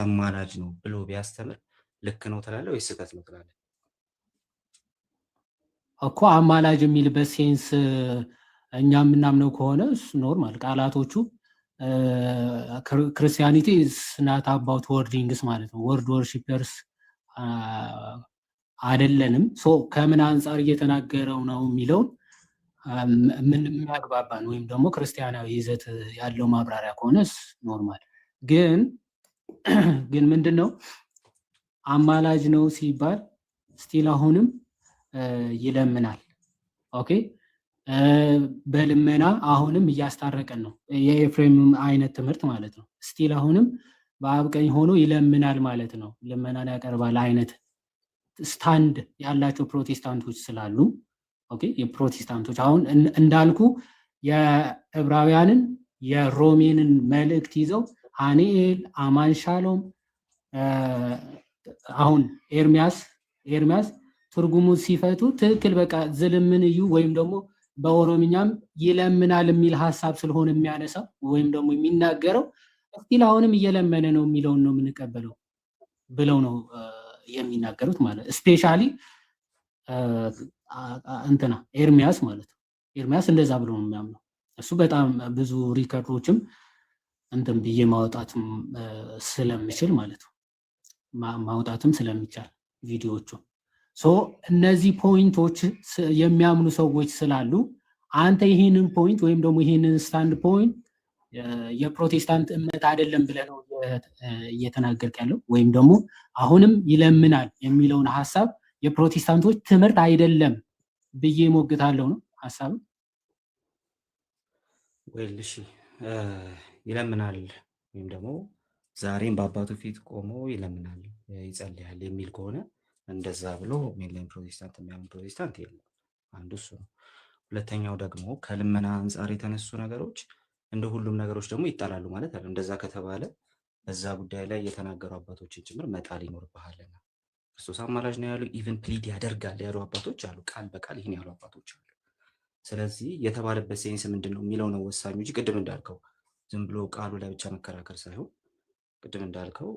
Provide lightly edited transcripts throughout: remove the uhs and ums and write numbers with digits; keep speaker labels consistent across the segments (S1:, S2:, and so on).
S1: አማላጅ ነው ብሎ ቢያስተምር ልክ ነው ትላለህ ወይስ ስህተት ነው ትላለህ?
S2: እኮ አማላጅ የሚልበት ሴንስ እኛ የምናምነው ከሆነ ኖርማል ቃላቶቹ ክርስቲያኒቲ ስናት አባውት ወርዲንግስ ማለት ነው። ወርድ ወርሺፐርስ አይደለንም። ከምን አንጻር እየተናገረው ነው የሚለውን ምን የሚያግባባን ወይም ደግሞ ክርስቲያናዊ ይዘት ያለው ማብራሪያ ከሆነስ ኖርማል። ግን ምንድነው አማላጅ ነው ሲባል ስቲል አሁንም ይለምናል። ኦኬ በልመና አሁንም እያስታረቀን ነው። የኤፍሬም አይነት ትምህርት ማለት ነው። ስቲል አሁንም በአብ ቀኝ ሆኖ ይለምናል ማለት ነው። ልመናን ያቀርባል አይነት ስታንድ ያላቸው ፕሮቴስታንቶች ስላሉ ኦኬ የፕሮቴስታንቶች አሁን እንዳልኩ የዕብራውያንን የሮሜንን መልእክት ይዘው ሃኒኤል አማን ሻሎም አሁን ኤርሚያስ ትርጉሙ ሲፈቱ ትክክል በቃ ዝልምን እዩ ወይም ደግሞ በኦሮምኛም ይለምናል የሚል ሐሳብ ስለሆነ የሚያነሳው ወይም ደግሞ የሚናገረው እስቲል አሁንም እየለመነ ነው የሚለውን ነው የምንቀበለው ብለው ነው የሚናገሩት ማለት ስፔሻሊ እንትና ኤርሚያስ ማለት ነው። ኤርሚያስ እንደዛ ብሎ ነው የሚያምነው። እሱ በጣም ብዙ ሪከርዶችም እንትን ብዬ ማውጣትም ስለምችል ማለት ነው ማውጣትም ስለሚቻል ቪዲዮዎቹ እነዚህ ፖይንቶች የሚያምኑ ሰዎች ስላሉ አንተ ይሄንን ፖይንት ወይም ደግሞ ይሄንን ስታንድ ፖይንት የፕሮቴስታንት እምነት አይደለም ብለህ ነው እየተናገርክ ያለው ወይም ደግሞ አሁንም ይለምናል የሚለውን ሐሳብ የፕሮቴስታንቶች ትምህርት አይደለም ብዬ ሞግታለሁ ነው ሐሳቡ።
S1: ወይልሽ ይለምናል ወይም ደግሞ ዛሬም በአባቱ ፊት ቆሞ ይለምናል ይጸልያል የሚል ከሆነ እንደዛ ብሎ ሜንላይን ፕሮቴስታንት የሚያምን ፕሮቴስታንት የለም። አንዱ እሱ ነው። ሁለተኛው ደግሞ ከልመና አንጻር የተነሱ ነገሮች እንደ ሁሉም ነገሮች ደግሞ ይጣላሉ ማለት አይደለም። እንደዛ ከተባለ በዛ ጉዳይ ላይ የተናገሩ አባቶችን ጭምር መጣል ይኖርብሃልና ክርስቶስ አማላጅ ነው ያሉ ኢቭን ፕሊድ ያደርጋል ያሉ አባቶች አሉ። ቃል በቃል ይህን ያሉ አባቶች አሉ። ስለዚህ የተባለበት ሴንስ ምንድን ነው የሚለው ነው ወሳኙ እንጂ ቅድም እንዳልከው ዝም ብሎ ቃሉ ላይ ብቻ መከራከር ሳይሆን ቅድም እንዳልከው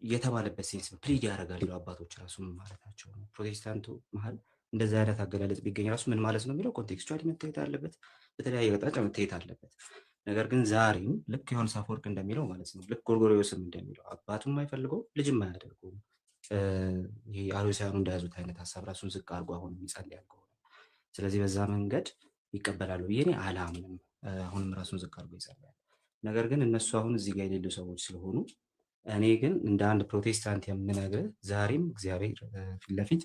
S1: የተባለበት ሴንስ ነው። ፕሊድ ያደርጋል ያሉ አባቶች ራሱ ምን ማለታቸው ነው? ፕሮቴስታንቱ መሀል እንደዚህ አይነት አገላለጽ ቢገኝ ራሱ ምን ማለት ነው የሚለው ኮንቴክስቹዋሊ መታየት አለበት፣ በተለያየ አቅጣጫ መታየት አለበት። ነገር ግን ዛሬም ልክ ዮሐንስ አፈወርቅ እንደሚለው ማለት ነው ልክ ጎርጎርዮስም እንደሚለው አባቱም የማይፈልገው ልጅም አያደርገውም። ይሄ አርዮሳውያኑ እንደያዙት አይነት ሀሳብ ራሱን ዝቅ አድርጎ አሁን ይጸልያል ከሆነ ስለዚህ በዛ መንገድ ይቀበላሉ ብዬ እኔ አላምንም። አሁንም ራሱን ዝቅ አድርጎ ይጸልያል። ነገር ግን እነሱ አሁን እዚህ ጋር የሌሉ ሰዎች ስለሆኑ እኔ ግን እንደ አንድ ፕሮቴስታንት የምነግርህ ዛሬም እግዚአብሔር ፊት ለፊት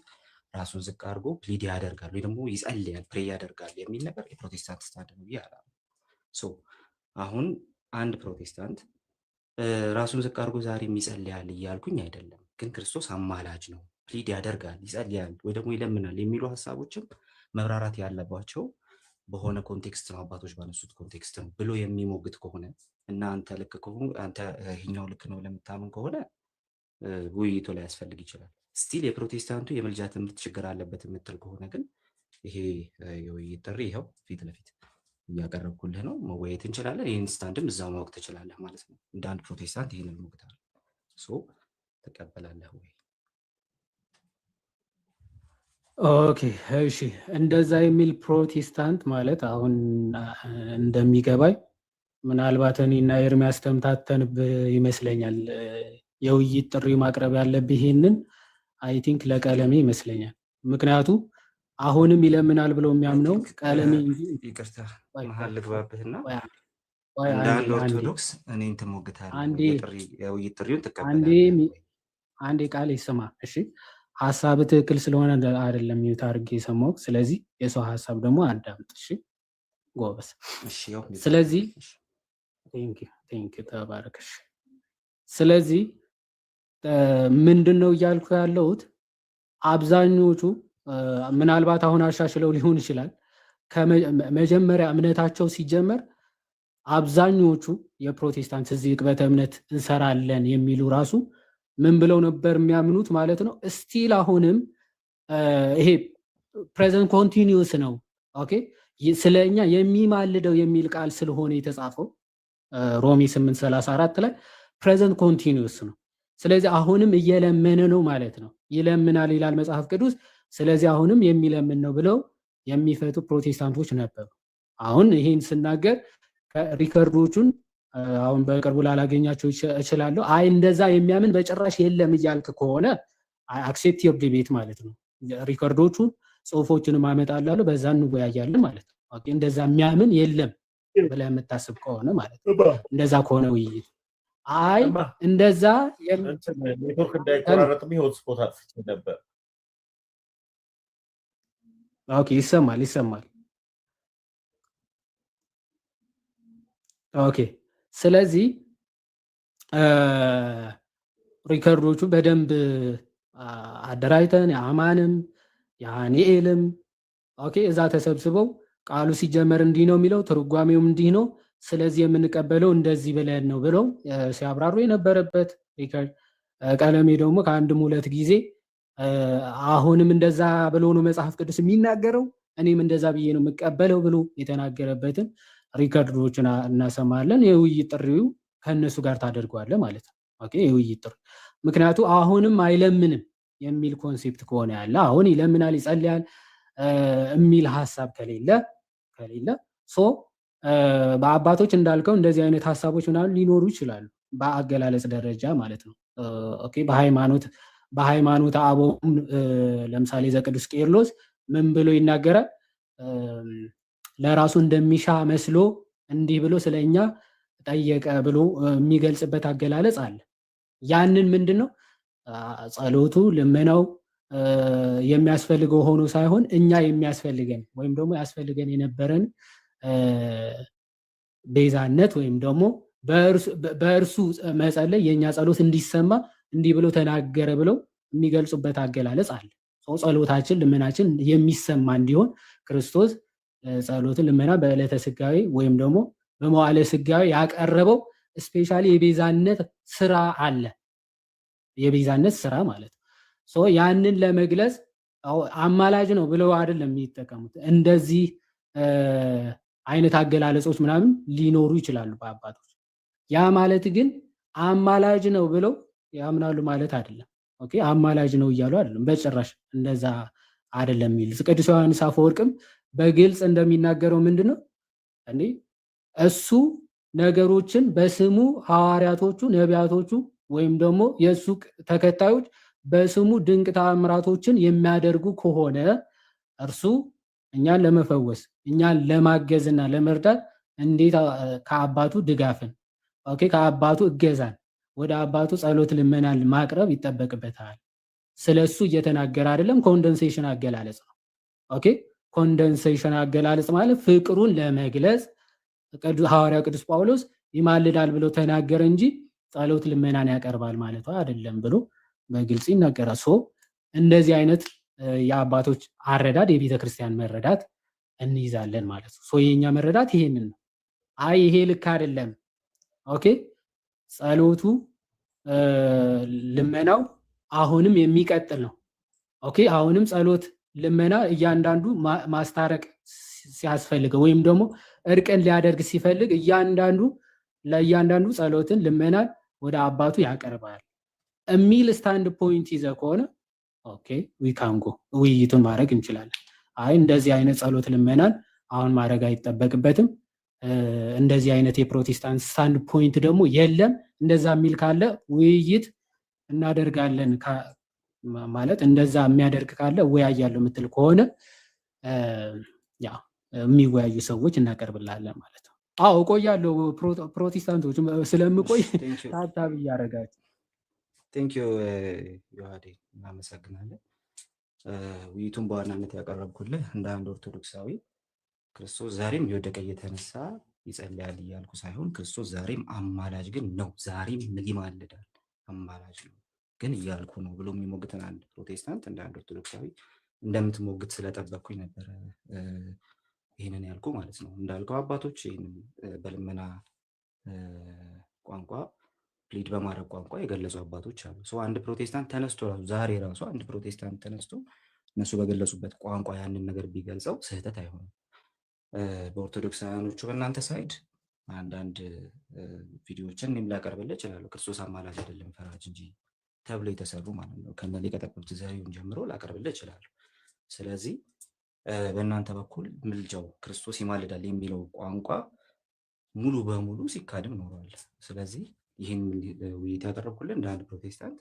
S1: ራሱን ዝቅ አድርጎ ፕሊድ ያደርጋል ወይ ደግሞ ይጸልያል ፕሬ ያደርጋል የሚል ነገር የፕሮቴስታንት ስታንድ ነው ብዬ አላምንም። አሁን አንድ ፕሮቴስታንት ራሱን ዝቅ አድርጎ ዛሬም ይጸልያል እያልኩኝ አይደለም። ግን ክርስቶስ አማላጅ ነው፣ ፕሊድ ያደርጋል፣ ይጸልያል ወይ ደግሞ ይለምናል የሚሉ ሀሳቦችም መብራራት ያለባቸው በሆነ ኮንቴክስት ነው፣ አባቶች ባነሱት ኮንቴክስት ነው ብሎ የሚሞግት ከሆነ እና አንተ ልክ ከሆነ አንተ ይሄኛው ልክ ነው ለምታምን ከሆነ ውይይቱ ላይ ያስፈልግ ይችላል። ስቲል የፕሮቴስታንቱ የምልጃ ትምህርት ችግር አለበት የምትል ከሆነ ግን ይሄ የውይይት ጥሪ ይኸው ፊት ለፊት እያቀረብኩልህ ነው፣ መወያየት እንችላለን። ይህን ስታንድም እዛው ማወቅ ትችላለህ ማለት ነው። እንደ አንድ ፕሮቴስታንት ይህንን ሞግታል ትቀበላለህ ወይ?
S2: ኦኬ እሺ፣ እንደዛ የሚል ፕሮቴስታንት ማለት አሁን እንደሚገባኝ ምናልባት እኔና ኤርሚያስ ተምታተንብ ይመስለኛል። የውይይት ጥሪ ማቅረብ ያለብህ ይሄንን አይ ቲንክ ለቀለሜ ይመስለኛል። ምክንያቱ አሁንም ይለምናል ብለው የሚያምነው ቀለሜ እንጂ
S1: ይቅርታ መሀል ልግባብህና እንደ አንድ ኦርቶዶክስ እኔን ትሞግታለህ፣ የውይይት ጥሪውን ትቀበላለህ?
S2: አንዴ ቃል ይስማ እሺ። ሀሳብ ትክክል ስለሆነ አይደለም ሚውት አድርጌ የሰማሁት። ስለዚህ የሰው ሀሳብ ደግሞ አዳምጥ እሺ ጎበስ። ስለዚህ ቴንክ ዩ ተባረክሽ። ስለዚህ ምንድነው እያልኩ ያለሁት አብዛኞቹ ምናልባት አሁን አሻሽለው ሊሆን ይችላል። ከመጀመሪያ እምነታቸው ሲጀመር አብዛኞቹ የፕሮቴስታንት እዚህ ቅበተ እምነት እንሰራለን የሚሉ ራሱ ምን ብለው ነበር የሚያምኑት ማለት ነው። ስቲል አሁንም ይሄ ፕሬዘንት ኮንቲኒዩስ ነው። ኦኬ ስለኛ የሚማልደው የሚል ቃል ስለሆነ የተጻፈው ሮሜ 8:34 ላይ ፕሬዘንት ኮንቲኒዩስ ነው። ስለዚህ አሁንም እየለመነ ነው ማለት ነው። ይለምናል ይላል መጽሐፍ ቅዱስ። ስለዚህ አሁንም የሚለምን ነው ብለው የሚፈቱ ፕሮቴስታንቶች ነበሩ። አሁን ይህን ስናገር ሪከርዶቹን አሁን በቅርቡ ላላገኛቸው እችላለሁ። አይ እንደዛ የሚያምን በጭራሽ የለም እያልክ ከሆነ አክሴፕት ዮር ዲቤት ማለት ነው። ሪከርዶቹን ጽሁፎችንም አመጣላለሁ፣ በዛ እንወያያለን ማለት ነው። ኦኬ እንደዛ የሚያምን የለም ብለህ የምታስብ ከሆነ ማለት ነው። እንደዛ ከሆነ ውይይት አይ እንደዛ
S3: ኔትወርክ እንዳይቆራረጥ ሆት ስፖት አጥፍቼ ነበር።
S2: ኦኬ ይሰማል ይሰማል። ኦኬ ስለዚህ ሪከርዶቹ በደንብ አደራጅተን የአማንም የሃኒኤልም ኦኬ እዛ ተሰብስበው ቃሉ ሲጀመር እንዲህ ነው የሚለው ትርጓሜውም እንዲህ ነው፣ ስለዚህ የምንቀበለው እንደዚህ ብለን ነው ብለው ሲያብራሩ የነበረበት ሪከርድ። ቀለሜ ደግሞ ከአንድም ሁለት ጊዜ አሁንም እንደዛ ብሎ ነው መጽሐፍ ቅዱስ የሚናገረው እኔም እንደዛ ብዬ ነው የምቀበለው ብሎ የተናገረበትን ሪከርዶችን እናሰማለን። የውይይት ጥሪው ከእነሱ ጋር ታደርገዋለህ ማለት ነው። ኦኬ የውይይት ጥሪ ምክንያቱ አሁንም አይለምንም የሚል ኮንሴፕት ከሆነ ያለ አሁን ይለምናል ይጸልያል የሚል ሀሳብ ከሌለ ሶ በአባቶች እንዳልከው እንደዚህ አይነት ሀሳቦች ምናምን ሊኖሩ ይችላሉ በአገላለጽ ደረጃ ማለት ነው። ኦኬ በሃይማኖት አበው ለምሳሌ ዘቅዱስ ቄርሎስ ምን ብሎ ይናገራል? ለራሱ እንደሚሻ መስሎ እንዲህ ብሎ ስለኛ ጠየቀ ብሎ የሚገልጽበት አገላለጽ አለ። ያንን ምንድነው ጸሎቱ ልመናው የሚያስፈልገው ሆኖ ሳይሆን እኛ የሚያስፈልገን ወይም ደግሞ ያስፈልገን የነበረን ቤዛነት ወይም ደግሞ በእርሱ መጸለይ የኛ ጸሎት እንዲሰማ እንዲህ ብሎ ተናገረ ብለው የሚገልጹበት አገላለጽ አለ። ጸሎታችን ልመናችን የሚሰማ እንዲሆን ክርስቶስ ጸሎትን ልመና በዕለተ ስጋዌ ወይም ደግሞ በመዋዕለ ስጋዌ ያቀረበው ስፔሻሊ የቤዛነት ስራ አለ። የቤዛነት ስራ ማለት ነው። ያንን ለመግለጽ አማላጅ ነው ብለው አይደለም የሚጠቀሙት። እንደዚህ አይነት አገላለጾች ምናምን ሊኖሩ ይችላሉ በአባቶች። ያ ማለት ግን አማላጅ ነው ብለው ያምናሉ ማለት አይደለም። ኦኬ አማላጅ ነው እያሉ አይደለም፣ በጭራሽ እንደዛ አይደለም የሚል ቅዱስ ዮሐንስ አፈወርቅም በግልጽ እንደሚናገረው ምንድነው እንዴ እሱ ነገሮችን በስሙ ሐዋርያቶቹ ነቢያቶቹ ወይም ደግሞ የእሱ ተከታዮች በስሙ ድንቅ ተአምራቶችን የሚያደርጉ ከሆነ እርሱ እኛን ለመፈወስ እኛን ለማገዝና ለመርዳት እንዴት ከአባቱ ድጋፍን ኦኬ ከአባቱ እገዛን ወደ አባቱ ጸሎት ልመናን ማቅረብ ይጠበቅበታል። ስለሱ እየተናገረ አይደለም። ኮንደንሴሽን አገላለጽ ነው። ኦኬ ኮንደንሴሽን አገላለጽ ማለት ፍቅሩን ለመግለጽ ሐዋርያው ቅዱስ ጳውሎስ ይማልዳል ብሎ ተናገረ እንጂ ጸሎት ልመናን ያቀርባል ማለት አይደለም ብሎ በግልጽ ይናገራል። እንደዚህ አይነት የአባቶች አረዳድ የቤተ ክርስቲያን መረዳት እንይዛለን ማለት ነው። የኛ መረዳት ይሄንን ነው። አይ ይሄ ልክ አይደለም፣ ኦኬ ጸሎቱ ልመናው አሁንም የሚቀጥል ነው። ኦኬ አሁንም ጸሎት ልመና እያንዳንዱ ማስታረቅ ሲያስፈልገው ወይም ደግሞ እርቅን ሊያደርግ ሲፈልግ ለእያንዳንዱ ጸሎትን ልመናን ወደ አባቱ ያቀርባል የሚል ስታንድ ፖይንት ይዘ ከሆነ ኦኬ ዊካንጎ ውይይቱን ማድረግ እንችላለን። አይ እንደዚህ አይነት ጸሎት ልመናን አሁን ማድረግ አይጠበቅበትም፣ እንደዚህ አይነት የፕሮቴስታንት ስታንድ ፖይንት ደግሞ የለም፣ እንደዛ የሚል ካለ ውይይት እናደርጋለን ማለት እንደዛ የሚያደርግ ካለ እወያያለሁ የምትል ከሆነ ያ የሚወያዩ ሰዎች እናቀርብላለን ማለት ነው። አዎ እቆያለሁ። ፕሮቴስታንቶች ስለምቆይ ታብታብ እያደረጋችሁ
S1: ቴንክ ዩ ዮሐዴ፣ እናመሰግናለን። ውይይቱን በዋናነት ያቀረብኩልህ እንደ አንድ ኦርቶዶክሳዊ ክርስቶስ ዛሬም የወደቀ እየተነሳ ይጸልያል እያልኩ ሳይሆን ክርስቶስ ዛሬም አማላጅ ግን ነው፣ ዛሬም ይማልዳል አማላጅ ነው ግን እያልኩ ነው ብሎ የሚሞግትን አንድ ፕሮቴስታንት እንደ አንድ ኦርቶዶክሳዊ እንደምትሞግት ስለጠበቅኩኝ ነበረ ይህንን ያልኩ ማለት ነው። እንዳልከው አባቶች ይህንን በልመና ቋንቋ ፕሊድ በማድረግ ቋንቋ የገለጹ አባቶች አሉ። አንድ ፕሮቴስታንት ተነስቶ ዛሬ ራሱ አንድ ፕሮቴስታንት ተነስቶ እነሱ በገለጹበት ቋንቋ ያንን ነገር ቢገልጸው ስህተት አይሆንም። በኦርቶዶክሳውያኖቹ በእናንተ ሳይድ አንዳንድ ቪዲዮዎችን እኔም ላቀርብልህ እችላለሁ። ክርስቶስ አማላጅ አይደለም ፈራጅ እንጂ ተብሎ የተሰሩ ማለት ነው። ከነ ሊቀ ጠበብት ዘሪሁን ጀምሮ ላቀርብልህ እችላለሁ። ስለዚህ በእናንተ በኩል ምልጃው ክርስቶስ ይማልዳል የሚለው ቋንቋ ሙሉ በሙሉ ሲካድም ኖሯል። ስለዚህ ይህን ውይይት ያቀረብኩልን እንደ አንድ ፕሮቴስታንት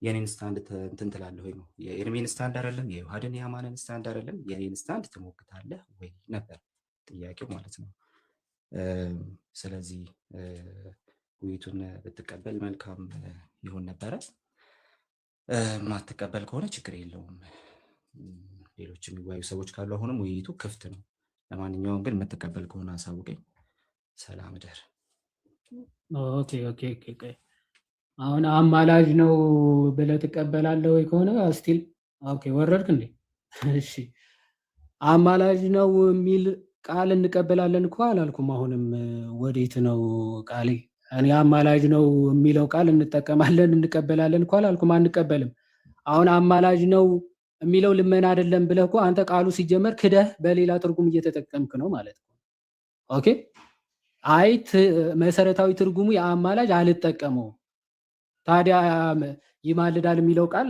S1: የኔን ስታንድ እንትን ትላለህ ወይ ነው። የኤርሜን ስታንድ አይደለም፣ የዮሐድን የአማንን ስታንድ አይደለም፣ የኔን ስታንድ ትሞግታለህ ወይ ነበር ጥያቄው ማለት ነው። ስለዚህ ውይይቱን ብትቀበል መልካም ይሆን ነበረ። ማትቀበል ከሆነ ችግር የለውም። ሌሎች የሚወያዩ ሰዎች ካሉ አሁንም ውይይቱ ክፍት ነው። ለማንኛውም ግን የምትቀበል ከሆነ አሳውቀኝ። ሰላም እደር።
S2: ኦኬ ኦኬ ኦኬ። አሁን አማላጅ ነው ብለህ ትቀበላለህ ወይ ከሆነ ስቲል ኦኬ። ወረድክ እንዴ? እሺ አማላጅ ነው የሚል ቃል እንቀበላለን እኮ አላልኩም። አሁንም ወዴት ነው ቃሌ? እኔ አማላጅ ነው የሚለው ቃል እንጠቀማለን እንቀበላለን እኮ አላልኩም። አንቀበልም። አሁን አማላጅ ነው የሚለው ልመና አይደለም ብለህ እኮ አንተ ቃሉ ሲጀመር ክደህ በሌላ ትርጉም እየተጠቀምክ ነው ማለት ነው። ኦኬ አይ መሰረታዊ ትርጉሙ የአማላጅ አልጠቀመው። ታዲያ ይማልዳል የሚለው ቃል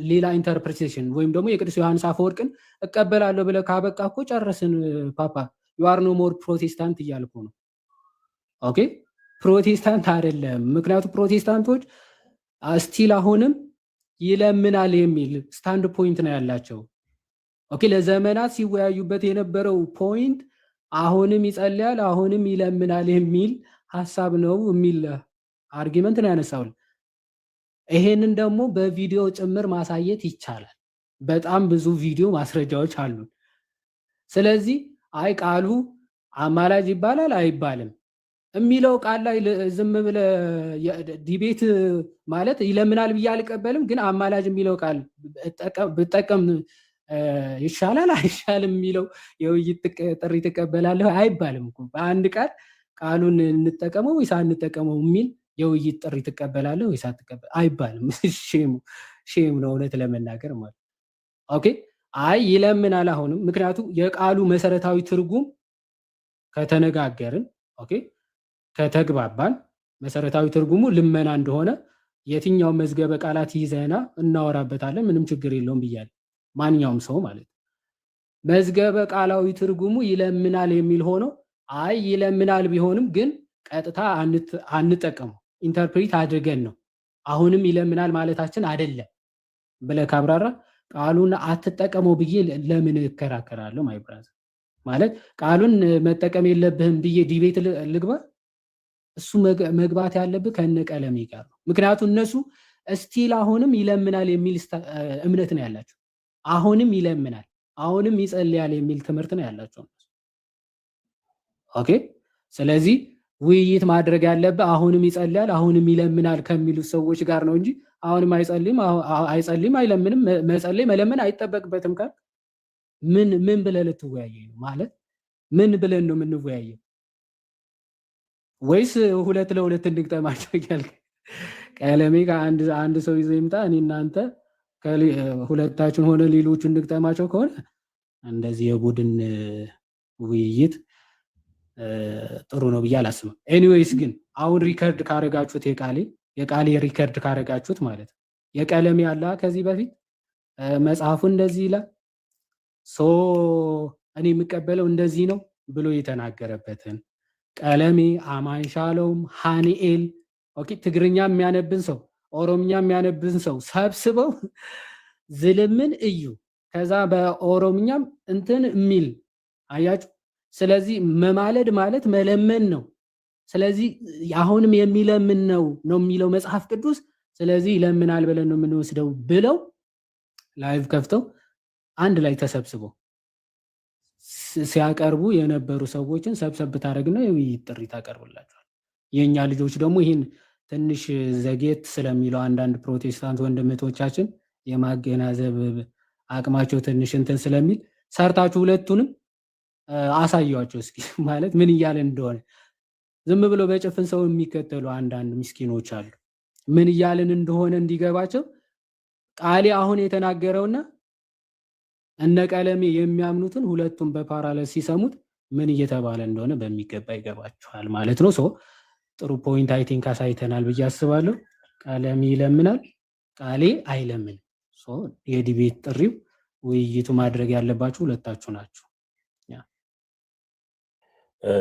S2: ሌላ ኢንተርፕሬቴሽን ወይም ደግሞ የቅዱስ ዮሐንስ አፈወርቅን እቀበላለሁ ብለህ ካበቃ እኮ ጨረስን ፓፓ። ዩ አር ኖ ሞር ፕሮቴስታንት እያልኩ ነው። ኦኬ ፕሮቴስታንት አይደለም። ምክንያቱም ፕሮቴስታንቶች ስቲል አሁንም ይለምናል የሚል ስታንድ ፖይንት ነው ያላቸው። ኦኬ ለዘመናት ሲወያዩበት የነበረው ፖይንት አሁንም ይጸልያል አሁንም ይለምናል የሚል ሐሳብ ነው የሚል አርጊመንት ነው ያነሳው። ይሄንን ደግሞ በቪዲዮ ጭምር ማሳየት ይቻላል። በጣም ብዙ ቪዲዮ ማስረጃዎች አሉ። ስለዚህ አይ ቃሉ አማላጅ ይባላል አይባልም የሚለው ቃል ላይ ዝም ብለህ ዲቤት ማለት ይለምናል ብዬ አልቀበልም፣ ግን አማላጅ የሚለው ቃል ብጠቀም ይሻላል አይሻልም የሚለው የውይይት ጥሪ ትቀበላለህ አይባልም እኮ። በአንድ ቃል ቃሉን እንጠቀመው ወይስ አንጠቀመው የሚል የውይይት ጥሪ ትቀበላለህ ወይስ አትቀበል አይባልም። ሼም ነው እውነት ለመናገር ማለት። ኦኬ አይ ይለምናል አሁንም፣ ምክንያቱም የቃሉ መሰረታዊ ትርጉም ከተነጋገርን ኦኬ ከተግባባን መሰረታዊ ትርጉሙ ልመና እንደሆነ የትኛው መዝገበ ቃላት ይዘና እናወራበታለን፣ ምንም ችግር የለውም ብያለሁ። ማንኛውም ሰው ማለት መዝገበ ቃላዊ ትርጉሙ ይለምናል የሚል ሆኖ አይ ይለምናል ቢሆንም ግን ቀጥታ አንጠቀመው ኢንተርፕሪት አድርገን ነው አሁንም ይለምናል ማለታችን አይደለም ብለህ ካብራራ ቃሉን አትጠቀመው ብዬ ለምን እከራከራለሁ? ማይ ብራዘር ማለት ቃሉን መጠቀም የለብህም ብዬ ዲቤት ልግባ? እሱ መግባት ያለብህ ከነቀለሜ ጋር ነው። ምክንያቱም እነሱ እስቲል አሁንም ይለምናል የሚል እምነት ነው ያላቸው። አሁንም ይለምናል አሁንም ይጸልያል የሚል ትምህርት ነው ያላቸው። ኦኬ ስለዚህ ውይይት ማድረግ ያለብህ አሁንም ይጸልያል አሁንም ይለምናል ከሚሉ ሰዎች ጋር ነው እንጂ አሁንም አይጸልይም አይለምንም መጸለይ መለመን አይጠበቅበትም ካል ምን ብለህ ልትወያየ ነው ማለት? ምን ብለን ነው የምንወያየው? ወይስ ሁለት ለሁለት እንድግጠማቸው ያልክ ቀለሜ ከአንድ ሰው ይዘህ ይምጣ እኔ እናንተ ሁለታችን ሆነ ሌሎቹ እንድግጠማቸው ከሆነ እንደዚህ የቡድን ውይይት ጥሩ ነው ብዬ አላስብም። ኤኒዌይስ ግን አሁን ሪከርድ ካረጋችሁት የቃሌ ሪከርድ ካረጋችሁት ማለት የቀለሜ ያለ ከዚህ በፊት መጽሐፉ እንደዚህ ይላል እኔ የምቀበለው እንደዚህ ነው ብሎ የተናገረበትን ቀለሜ አማን ሻሎም ሃኒኤል ኦኬ ትግርኛ የሚያነብን ሰው ኦሮምኛ የሚያነብን ሰው ሰብስበው ዝልምን እዩ ከዛ በኦሮምኛም እንትን የሚል አያችሁ። ስለዚህ መማለድ ማለት መለመን ነው። ስለዚህ አሁንም የሚለምን ነው የሚለው መጽሐፍ ቅዱስ። ስለዚህ ይለምናል ብለን ነው የምንወስደው ብለው ላይቭ ከፍተው አንድ ላይ ተሰብስበው ሲያቀርቡ የነበሩ ሰዎችን ሰብሰብ ታደርግና የውይይት ጥሪ ታቀርብላቸዋል። የኛ ልጆች ደግሞ ይህን ትንሽ ዘጌት ስለሚለው አንዳንድ ፕሮቴስታንት ወንድምቶቻችን የማገናዘብ አቅማቸው ትንሽ እንትን ስለሚል ሰርታችሁ ሁለቱንም አሳያቸው እስኪ ማለት ምን እያለ እንደሆነ። ዝም ብሎ በጭፍን ሰው የሚከተሉ አንዳንድ ምስኪኖች አሉ። ምን እያለን እንደሆነ እንዲገባቸው ቃሌ አሁን የተናገረውና እነ ቀለሜ የሚያምኑትን ሁለቱም በፓራሌል ሲሰሙት ምን እየተባለ እንደሆነ በሚገባ ይገባቸዋል ማለት ነው። ጥሩ ፖይንት አይ ቲንክ አሳይተናል ብዬ አስባለሁ። ቀለሜ ይለምናል ቃሌ አይለምን። የዲቤት ጥሪው ውይይቱ ማድረግ ያለባችሁ ሁለታችሁ ናችሁ።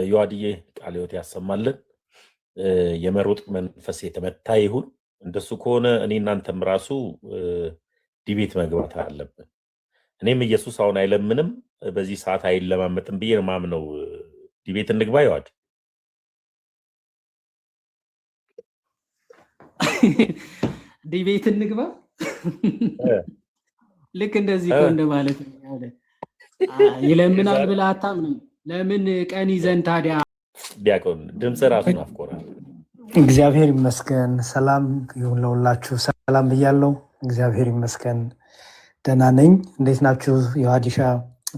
S3: ዮሐድዬ ቃለ ሕይወት ያሰማልን። የመሮጥ መንፈስ የተመታ ይሁን። እንደሱ ከሆነ እኔ እናንተም ራሱ ዲቤት መግባት አለብን። እኔም ኢየሱስ አሁን አይለምንም በዚህ ሰዓት አይለማመጥም ብዬ ነው የማምነው። ዲቤት እንግባ ዮሐድ።
S2: ዲቤት እንግባ ልክ እንደዚህ እኮ እንደማለት ነው። ይለምናል ብለህ አታምንም? ለምን ቀን ይዘን ታዲያ?
S3: ዲያቆን ድምፅ ራሱ ናፍቆናል።
S4: እግዚአብሔር ይመስገን። ሰላም ይሁን ለሁላችሁ። ሰላም ብያለሁ። እግዚአብሔር ይመስገን ደህና ነኝ። እንዴት ናችሁ? ዮሐዲሻ፣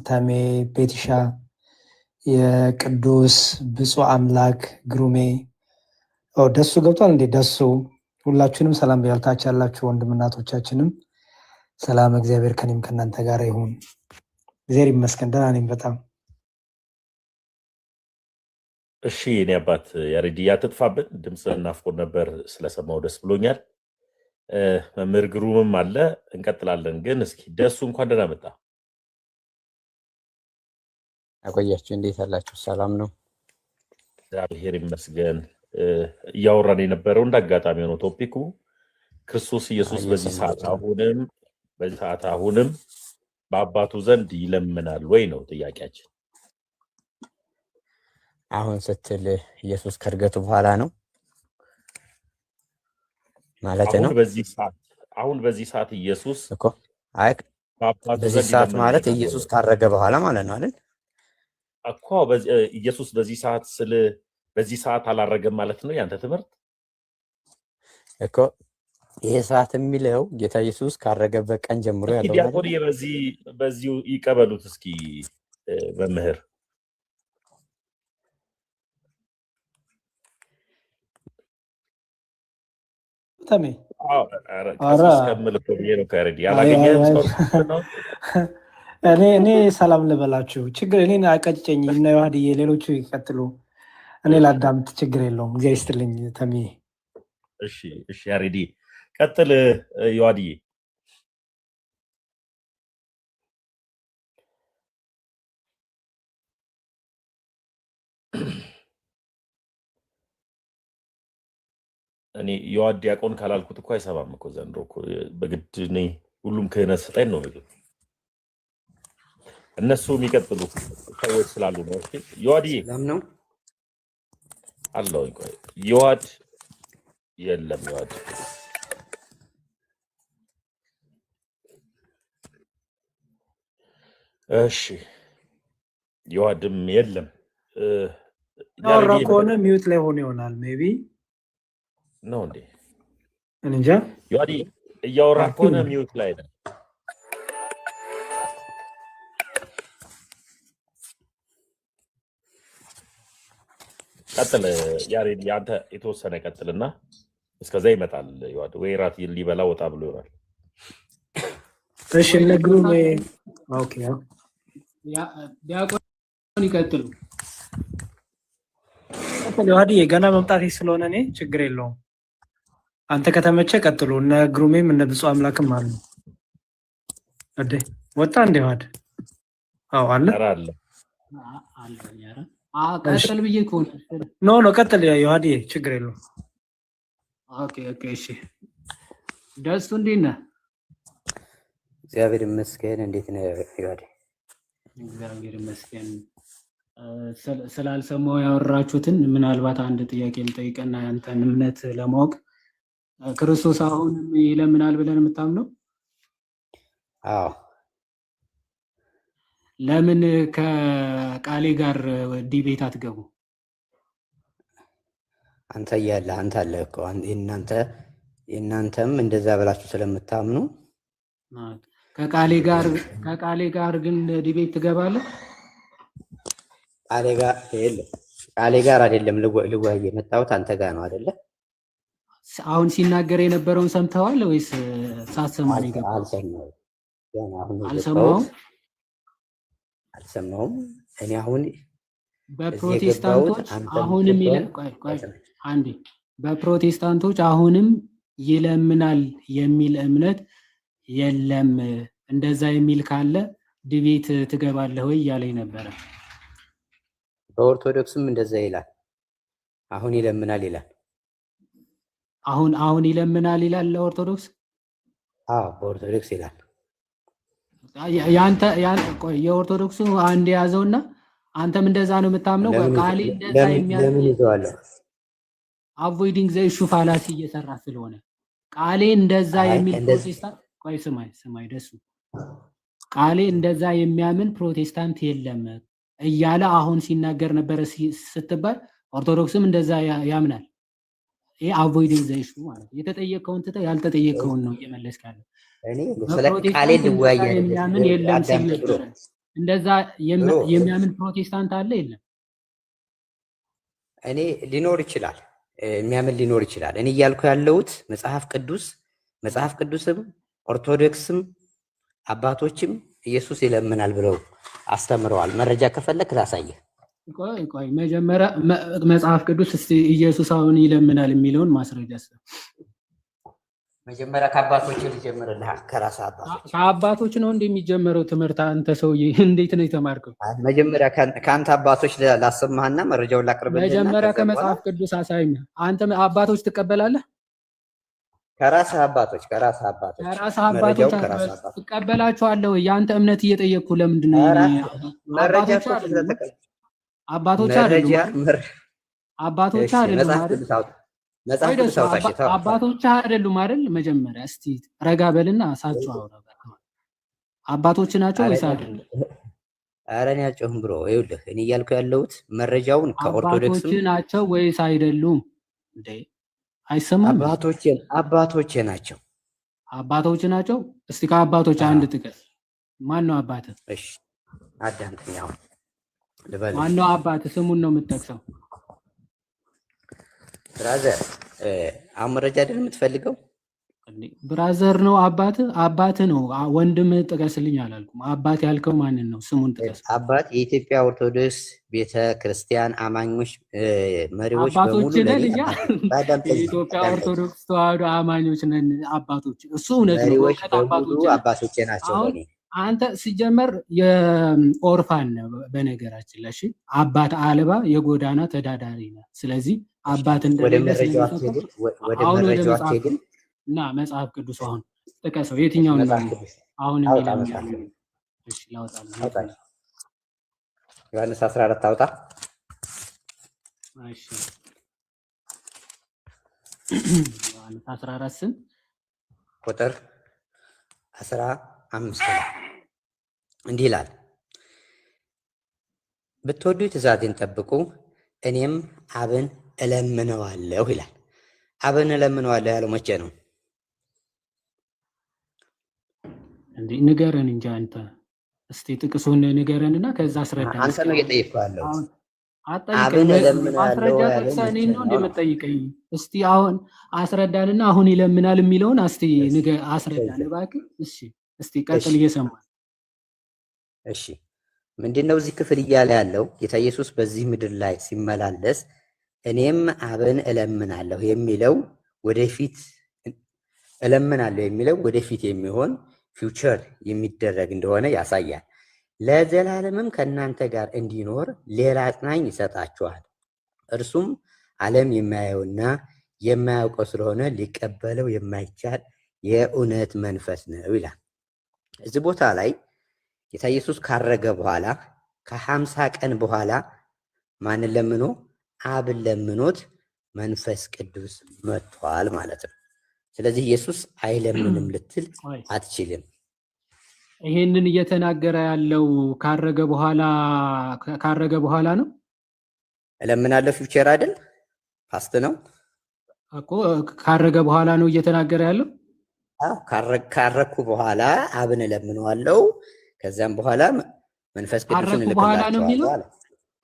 S4: ተሜ፣ ቤቲሻ፣ የቅዱስ ብፁዕ አምላክ ግሩሜ፣ ደሱ ገብቷል እንዴ? ደሱ ሁላችሁንም ሰላም ብያለሁ። ታች ያላችሁ ወንድም እናቶቻችንም ሰላም፣ እግዚአብሔር ከኔም ከእናንተ ጋር ይሁን። እግዚአብሔር ይመስገን ደህና ነኝ በጣም።
S3: እሺ እኔ አባት ያሬድ ያትጥፋብን ድምፅ ናፍቆን ነበር፣ ስለሰማው ደስ ብሎኛል። መምህር ግሩምም አለ፣ እንቀጥላለን። ግን እስኪ ደሱ እንኳን ደህና መጣ።
S5: አቆያችሁ፣ እንዴት አላችሁ? ሰላም ነው?
S3: እግዚአብሔር ይመስገን። እያወራን የነበረው እንደ አጋጣሚ ሆኖ ቶፒኩ ክርስቶስ ኢየሱስ በዚህ ሰዓት አሁንም በአባቱ ዘንድ ይለምናል ወይ ነው ጥያቄያችን።
S5: አሁን ስትል ኢየሱስ ከእርገቱ በኋላ ነው ማለት ነው?
S3: አሁን በዚህ ሰዓት ኢየሱስ
S5: እኮ አይ በዚህ ሰዓት ማለት ኢየሱስ ካረገ በኋላ ማለት ነው አይደል?
S3: እኮ ኢየሱስ በዚህ ሰዓት አላረገም ማለት ነው ያንተ ትምህርት
S5: እኮ። ይሄ ሰዓት የሚለው ጌታ ኢየሱስ ካረገበት ቀን ጀምሮ ያለው
S3: ዲያቆን በዚሁ ይቀበሉት እስኪ መምህር።
S4: ተሜ እኔ ሰላም ልበላችሁ። ችግር እኔን አቀጭጨኝ እና ዮሐድዬ ሌሎቹ ይቀጥሉ፣ እኔ ላዳምጥ፣ ችግር የለውም። እግዚአብሔር ይስጥልኝ ተሜ።
S3: እሺ ያሬዲ ቀጥል። ዮሐድዬ እኔ ዮሐድ ዲያቆን ካላልኩት እኮ አይሰማም እኮ ዘንድሮ እኮ በግድ እኔ ሁሉም ክህነት ስጠኝ ነው የሚሉት እነሱ የሚቀጥሉ ሰዎች ስላሉ ነው። እሺ ዮሐድዬ
S5: ነው
S3: አለው። ዮሐድ የለም ዮሐድ እሺ ዮሐድም የለም።
S4: ያወራ ከሆነ ሚውት ላይ ሆኖ ይሆናል ሜቢ
S3: ነው እንዴ?
S4: እንጃ።
S3: ዮሐድ እያወራ ከሆነ ሚውት ላይ ነው። ቀጥል ያሬድ፣ ያንተ የተወሰነ ቀጥልና እስከዛ ይመጣል ዮሐድ። ወይ ራት ሊበላ ወጣ ብሎ ይሆናል።
S4: እሺ ለግሩም ኦኬ
S2: ዲያቆን ይቀጥሉ።
S4: ዮሐድዬ ገና መምጣቴ ስለሆነ እኔ ችግር የለውም። አንተ ከተመቸ ቀጥሉ። እነ ግሩሜም እነ ብፁዕ አምላክም አሉ። እዴ ወጣ እንደ ዮሐድ? አዎ አለ
S3: አለ
S2: ቀጥል ብዬ ከሆነ
S4: ኖ ቀጥል ዮሐድዬ፣ ችግር የለውም።
S2: ኦኬ እሺ። ደሱ እንዴት ነህ?
S5: እግዚአብሔር ይመስገን። እንዴት ነህ ዮሐድ?
S2: እግዚአብሔር ይመስገን። ስላልሰማው ያወራችሁትን ምናልባት አንድ ጥያቄ ልጠይቅና ያንተን እምነት ለማወቅ ክርስቶስ አሁንም ይለምናል ብለን የምታምነው?
S5: አዎ።
S2: ለምን ከቃሌ ጋር ዲቤት አትገቡ?
S5: አንተ እያለህ አንተ አለ እኮ እናንተም እንደዛ ብላችሁ ስለምታምኑ
S2: ከቃሌ ጋር ግን ዲቤት ትገባለህ?
S5: ቃሌ ጋር አይደለም ልወያይ የመጣሁት አንተ ጋር ነው አይደለ?
S2: አሁን ሲናገር የነበረውን ሰምተዋል ወይስ ሳትሰማ ነው የገባው?
S5: አልሰማሁም። እኔ አሁን
S2: በፕሮቴስታንቶች አሁንም በፕሮቴስታንቶች አሁንም ይለምናል የሚል እምነት የለም። እንደዛ የሚል ካለ ዲቤት ትገባለህ ወይ እያለኝ ነበረ።
S5: በኦርቶዶክስም እንደዛ ይላል። አሁን ይለምናል ይላል።
S2: አሁን ይለምናል ይላል ለኦርቶዶክስ።
S5: አዎ በኦርቶዶክስ ይላል።
S2: ያንተ የኦርቶዶክሱ አንድ የያዘውና አንተም እንደዛ ነው የምታምነው? ቃሌ እንደዛ
S5: ለምን ይዘዋለሁ?
S2: አቮይዲንግ ዘ ኢሹ ፋላሲ እየሰራ ስለሆነ ቃሌ እንደዛ የሚል ፕሮቴስታንት ቆይ ስማይ ደሱ ቃሌ እንደዛ የሚያምን ፕሮቴስታንት የለም እያለ አሁን ሲናገር ነበረ ስትባል ኦርቶዶክስም እንደዛ ያምናል። ይሄ አቮይዲንግ ዘ ኢሹ ማለት የተጠየቀውን ትተህ ያልተጠየቀውን ነው እየመለስክ ያለው።
S5: እኔ ስለ ቃሌ ልወያየ
S2: የሚያምን የለም ሲል ነበር። እንደዛ የሚያምን ፕሮቴስታንት አለ የለም?
S5: እኔ ሊኖር ይችላል፣ የሚያምን ሊኖር ይችላል። እኔ እያልኩ ያለሁት መጽሐፍ ቅዱስም ኦርቶዶክስም አባቶችም ኢየሱስ ይለምናል ብለው አስተምረዋል። መረጃ ከፈለክ ላሳየህ።
S2: ቆይ መጀመሪያ መጽሐፍ ቅዱስ እስቲ ኢየሱስ አሁን ይለምናል የሚለውን ማስረጃ
S5: መጀመሪያ ከአባቶች ልጀምርልህ። ከራስ
S2: ከአባቶች ነው እንደሚጀምረው ትምህርት። አንተ ሰውዬ እንዴት ነው የተማርከው?
S5: መጀመሪያ ከአንተ አባቶች ላሰማህና መረጃውን ላቅርብልህ።
S2: መጀመሪያ ከመጽሐፍ ቅዱስ አሳይኝ። አንተ አባቶች ትቀበላለህ?
S5: ከራስ አባቶች
S2: ትቀበላቸዋለህ? የአንተ እምነት እየጠየቅኩ ለምንድን ነው? አባቶች አይደሉም አይደል? መጀመሪያ እስቲ ረጋ በልና እሳቸው አውራ። አባቶች ናቸው ወይስ አይደሉም?
S5: ኧረ እኔ አልጮህም ብሮ። ይኸውልህ እኔ እያልኩ ያለሁት መረጃውን ከኦርቶዶክስ
S2: ናቸው ወይስ አይደሉም እንዴ? አይሰማም?
S5: አባቶቼ ናቸው።
S2: አባቶች ናቸው። እስቲ ከአባቶች አንድ ጥቀስ። ማን ነው አባትህ?
S5: እሺ አዳምጠኝ። አሁን
S2: ማን ነው አባትህ? ስሙን ነው የምትጠቅሰው?
S5: ብራዘር አሁን መረጃ አይደል የምትፈልገው?
S2: ብራዘር ነው አባትህ ነው። ወንድምህ ጥቀስልኝ አላልኩም። አባት ያልከው ማንን ነው? ስሙን ጥቀስ።
S5: አባት የኢትዮጵያ ኦርቶዶክስ ቤተክርስቲያን አማኞች መሪዎች በሙሉ
S2: የኢትዮጵያ ኦርቶዶክስ ተዋህዶ አማኞች ነን አባቶች። እሱ እውነት ነው።
S5: አባቶቼ ናቸው።
S2: አንተ ሲጀመር የኦርፋን ነው በነገራችን ላይ። አባት አልባ የጎዳና ተዳዳሪ ነው። ስለዚህ አባት እንደሌለ እና መጽሐፍ ቅዱስ አሁን ጥቀሰው። የትኛው ነው አሁን የሚለው? እሺ ላውጣልህ።
S5: ዮሐንስ 14 አውጣ።
S2: እሺ ዮሐንስ 14 ስም
S5: ቁጥር 15 እንዲህ ይላል፣ ብትወዱ ትእዛዜን ጠብቁ፣ እኔም አብን እለምነዋለሁ ይላል። አብን እለምነዋለሁ ያለው መቼ ነው?
S2: እንዴ ንገረን እንጂ አንተ እስቲ ጥቅሱን ንገረንና ከዛ አስረዳን።
S5: አንተ ነው እየጠየቅኩህ ያለው።
S2: አብን እለምነዋለሁ ያለው ነው እንደምጠይቀኝ። እስቲ አሁን አስረዳንና አሁን ይለምናል የሚለውን እስቲ አስረዳን እባክህ። እሺ እስቲ ቀጥል፣ እየሰማን።
S5: እሺ ምንድነው እዚህ ክፍል እያለ ያለው? ጌታ ኢየሱስ በዚህ ምድር ላይ ሲመላለስ እኔም አብን እለምናለሁ የሚለው ወደፊት እለምናለሁ የሚለው ወደፊት የሚሆን ፊውቸር የሚደረግ እንደሆነ ያሳያል። ለዘላለምም ከእናንተ ጋር እንዲኖር ሌላ አጽናኝ ይሰጣችኋል፣ እርሱም ዓለም የማያየውና የማያውቀው ስለሆነ ሊቀበለው የማይቻል የእውነት መንፈስ ነው ይላል። እዚህ ቦታ ላይ ጌታ ኢየሱስ ካረገ በኋላ ከ50 ቀን በኋላ ማንን ለምኖ? አብን ለምኖት መንፈስ ቅዱስ መጥቷል ማለት ነው። ስለዚህ ኢየሱስ አይለምንም ልትል አትችልም።
S2: ይሄንን እየተናገረ ያለው ካረገ በኋላ ነው።
S5: እለምናለሁ ፊውቸር አይደል? ፓስት ነው
S2: እኮ። ካረገ በኋላ ነው እየተናገረ ያለው።
S5: አዎ ካረኩ በኋላ አብን እለምነዋለሁ፣ ከዛም በኋላ መንፈስ ቅዱስን እልክላቸዋለሁ።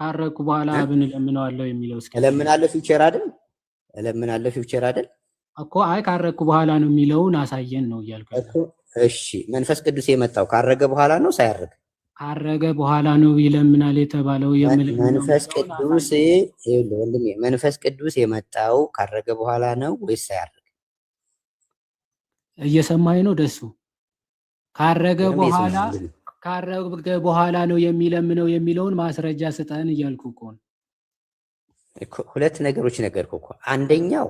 S2: ካረኩ በኋላ አብን እለምነዋለሁ የሚለው እስኪ
S5: እለምናለሁ ፊውቸር አይደል? እለምናለሁ ፊውቸር አይደል
S2: እኮ። አይ ካረኩ በኋላ ነው የሚለውን አሳየን ነው እያልኩ እኮ።
S5: እሺ መንፈስ ቅዱስ የመጣው ካረገ በኋላ ነው ሳያረግ?
S2: ካረገ በኋላ ነው ይለምናል የተባለው።
S5: መንፈስ ቅዱስ ወንድሜ፣ መንፈስ ቅዱስ የመጣው ካረገ በኋላ ነው ወይስ ሳያረግ?
S2: እየሰማኝ ነው ደሱ? ካረገ
S5: በደንብ
S2: በኋላ
S5: እየሰማሁ ነው።
S2: ካረገ በኋላ ነው የሚለምነው የሚለውን ማስረጃ ስጠን እያልኩ እኮ ነው።
S5: ሁለት ነገሮች ነገርኩህ እኮ። አንደኛው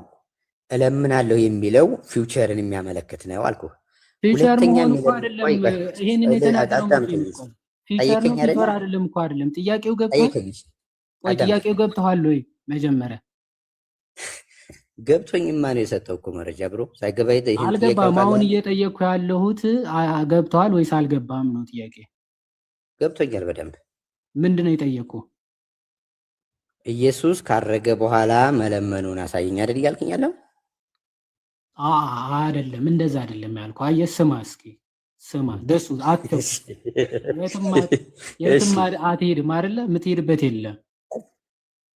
S5: እለምናለሁ የሚለው ፊውቸርን የሚያመለክት ነው አልኩህ።
S2: ፊውቸር
S5: ሁለተኛ
S2: መሆኑ እኮ አይደለም። ይሄንን የተናገረው
S5: አዳምጠኝ።
S2: ፊውቸር ነው
S5: ጠይቀኝ
S2: ፊውቸር
S5: አይደለ?
S2: አይደለም እኮ አይደለም። ጥያቄው ገብቷል?
S5: ጠይቀኝ።
S2: ቆይ ጥያቄው ገብቷል ወይ? መጀመሪያ
S5: ገብቶኝማ ነው የሰጠው እኮ መረጃ ብሮ። ሳይገባኝ ይሄን ጥያቄ
S2: አልገባም። አሁን
S5: አውቃለሁ።
S2: እየጠየቅኩ ያለሁት ገብቷል ወይስ አልገባም ነው ጥያቄ።
S5: ገብቶኛል በደንብ።
S2: ምንድን ነው የጠየቅኩ?
S5: ኢየሱስ ካረገ በኋላ መለመኑን አሳየኝ አይደል እያልከኝ ያለው?
S2: አይደለም፣ እንደዛ አይደለም ያልኩ። አየህ፣ ስማ እስኪ ስማ ደሱ፣ የትም አትሄድም አይደለ? የምትሄድበት የለም።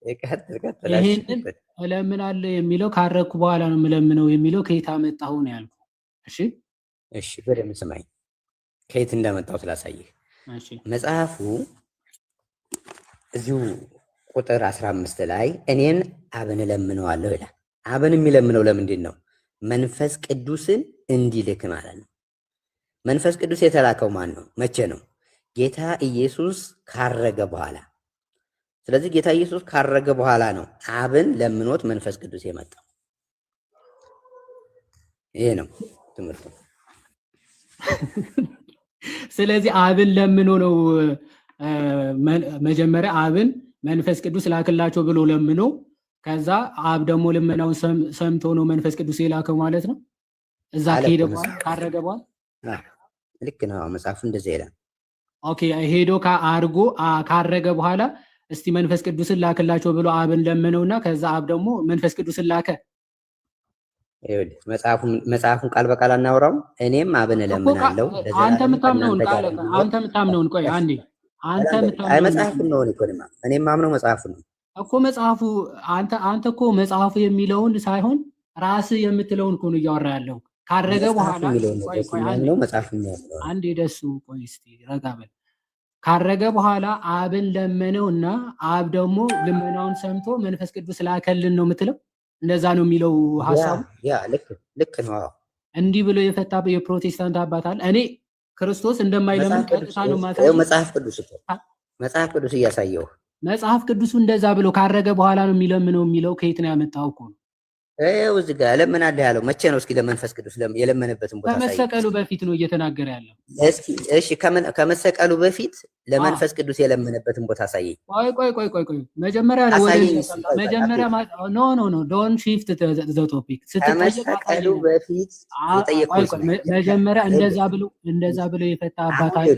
S2: ይሄንን እለምናለሁ የሚለው ካረግኩ በኋላ ነው የምለምነው የሚለው ከየት አመጣሁ ነው ያልኩ። እሺ
S5: እሺ፣ በደምብ ስማኝ። ከየት እንዳመጣው ስላሳየህ
S2: እሺ።
S5: መጽሐፉ እዚሁ ቁጥር 15 ላይ እኔን አብን እለምነዋለሁ ይላል። አብን የሚለምነው ለምንድን ነው? መንፈስ ቅዱስን እንዲልክ ማለት ነው። መንፈስ ቅዱስ የተላከው ማን ነው? መቼ ነው? ጌታ ኢየሱስ ካረገ በኋላ። ስለዚህ ጌታ ኢየሱስ ካረገ በኋላ ነው አብን ለምኖት መንፈስ ቅዱስ የመጣው። ይሄ ነው ትምህርቱ።
S2: ስለዚህ አብን ለምኖ ነው መጀመሪያ አብን መንፈስ ቅዱስ ላክላቸው ብሎ ለምኖ ከዛ አብ ደግሞ ልመናውን ሰምቶ ነው መንፈስ ቅዱስ የላከው ማለት ነው። እዛ ከሄደ በኋላ ካረገ በኋላ
S5: ልክ ነው። መጽሐፉ እንደዚህ ይላል።
S2: ኦኬ፣ ሄዶ አርጎ ካረገ በኋላ እስቲ መንፈስ ቅዱስን ላክላቸው ብሎ አብን ለመነውና ከዛ አብ ደግሞ መንፈስ ቅዱስን ላከ።
S5: መጽሐፉን ቃል በቃል አናወራው። እኔም አብን እለምናለሁ።
S2: አንተ የምታምነውን ቆይ አንዴ፣ አንተ የምታምነውን
S5: መጽሐፉን ነው እኔም ማምነው መጽሐፉን ነው
S2: እኮ። መጽሐፉ አንተ እኮ መጽሐፉ የሚለውን ሳይሆን ራስህ የምትለውን እኮ ነው እያወራ ያለው። ካረገ በኋላ አንዴ ደሱ ቆይ እስቲ ረጋ በል። ካረገ በኋላ አብን ለመነው እና አብ ደግሞ ልመናውን ሰምቶ መንፈስ ቅዱስ ላከልን ነው የምትለው? እንደዛ ነው የሚለው ሐሳቡ።
S5: ያ ልክ ነው።
S2: እንዲህ ብሎ የፈታ የፕሮቴስታንት አባት አለ። እኔ ክርስቶስ እንደማይለምን ቀጥታ ነው ማሳየው።
S5: መጽሐፍ ቅዱስ እያሳየው
S2: መጽሐፍ ቅዱሱ እንደዛ ብሎ ካረገ በኋላ ነው የሚለምነው የሚለው ከየት ነው ያመጣው እኮ ነው።
S5: እዚህ ጋር እለምናለሁ ያለው መቼ ነው? እስኪ ለመንፈስ ቅዱስ የለመነበትን ቦታ
S2: ከመሰቀሉ በፊት ነው እየተናገረ ያለው።
S5: እሺ ከመሰቀሉ በፊት ለመንፈስ ቅዱስ የለመነበትን ቦታ አሳየኝ።
S2: ቆይ መጀመሪያ ኖ ዶንት ሺፍት ዘ ቶፒክ።
S5: ከመሰቀሉ በፊት የጠየቁት
S2: መጀመሪያ እንደዛ ብሎ የፈታ አባት አለ።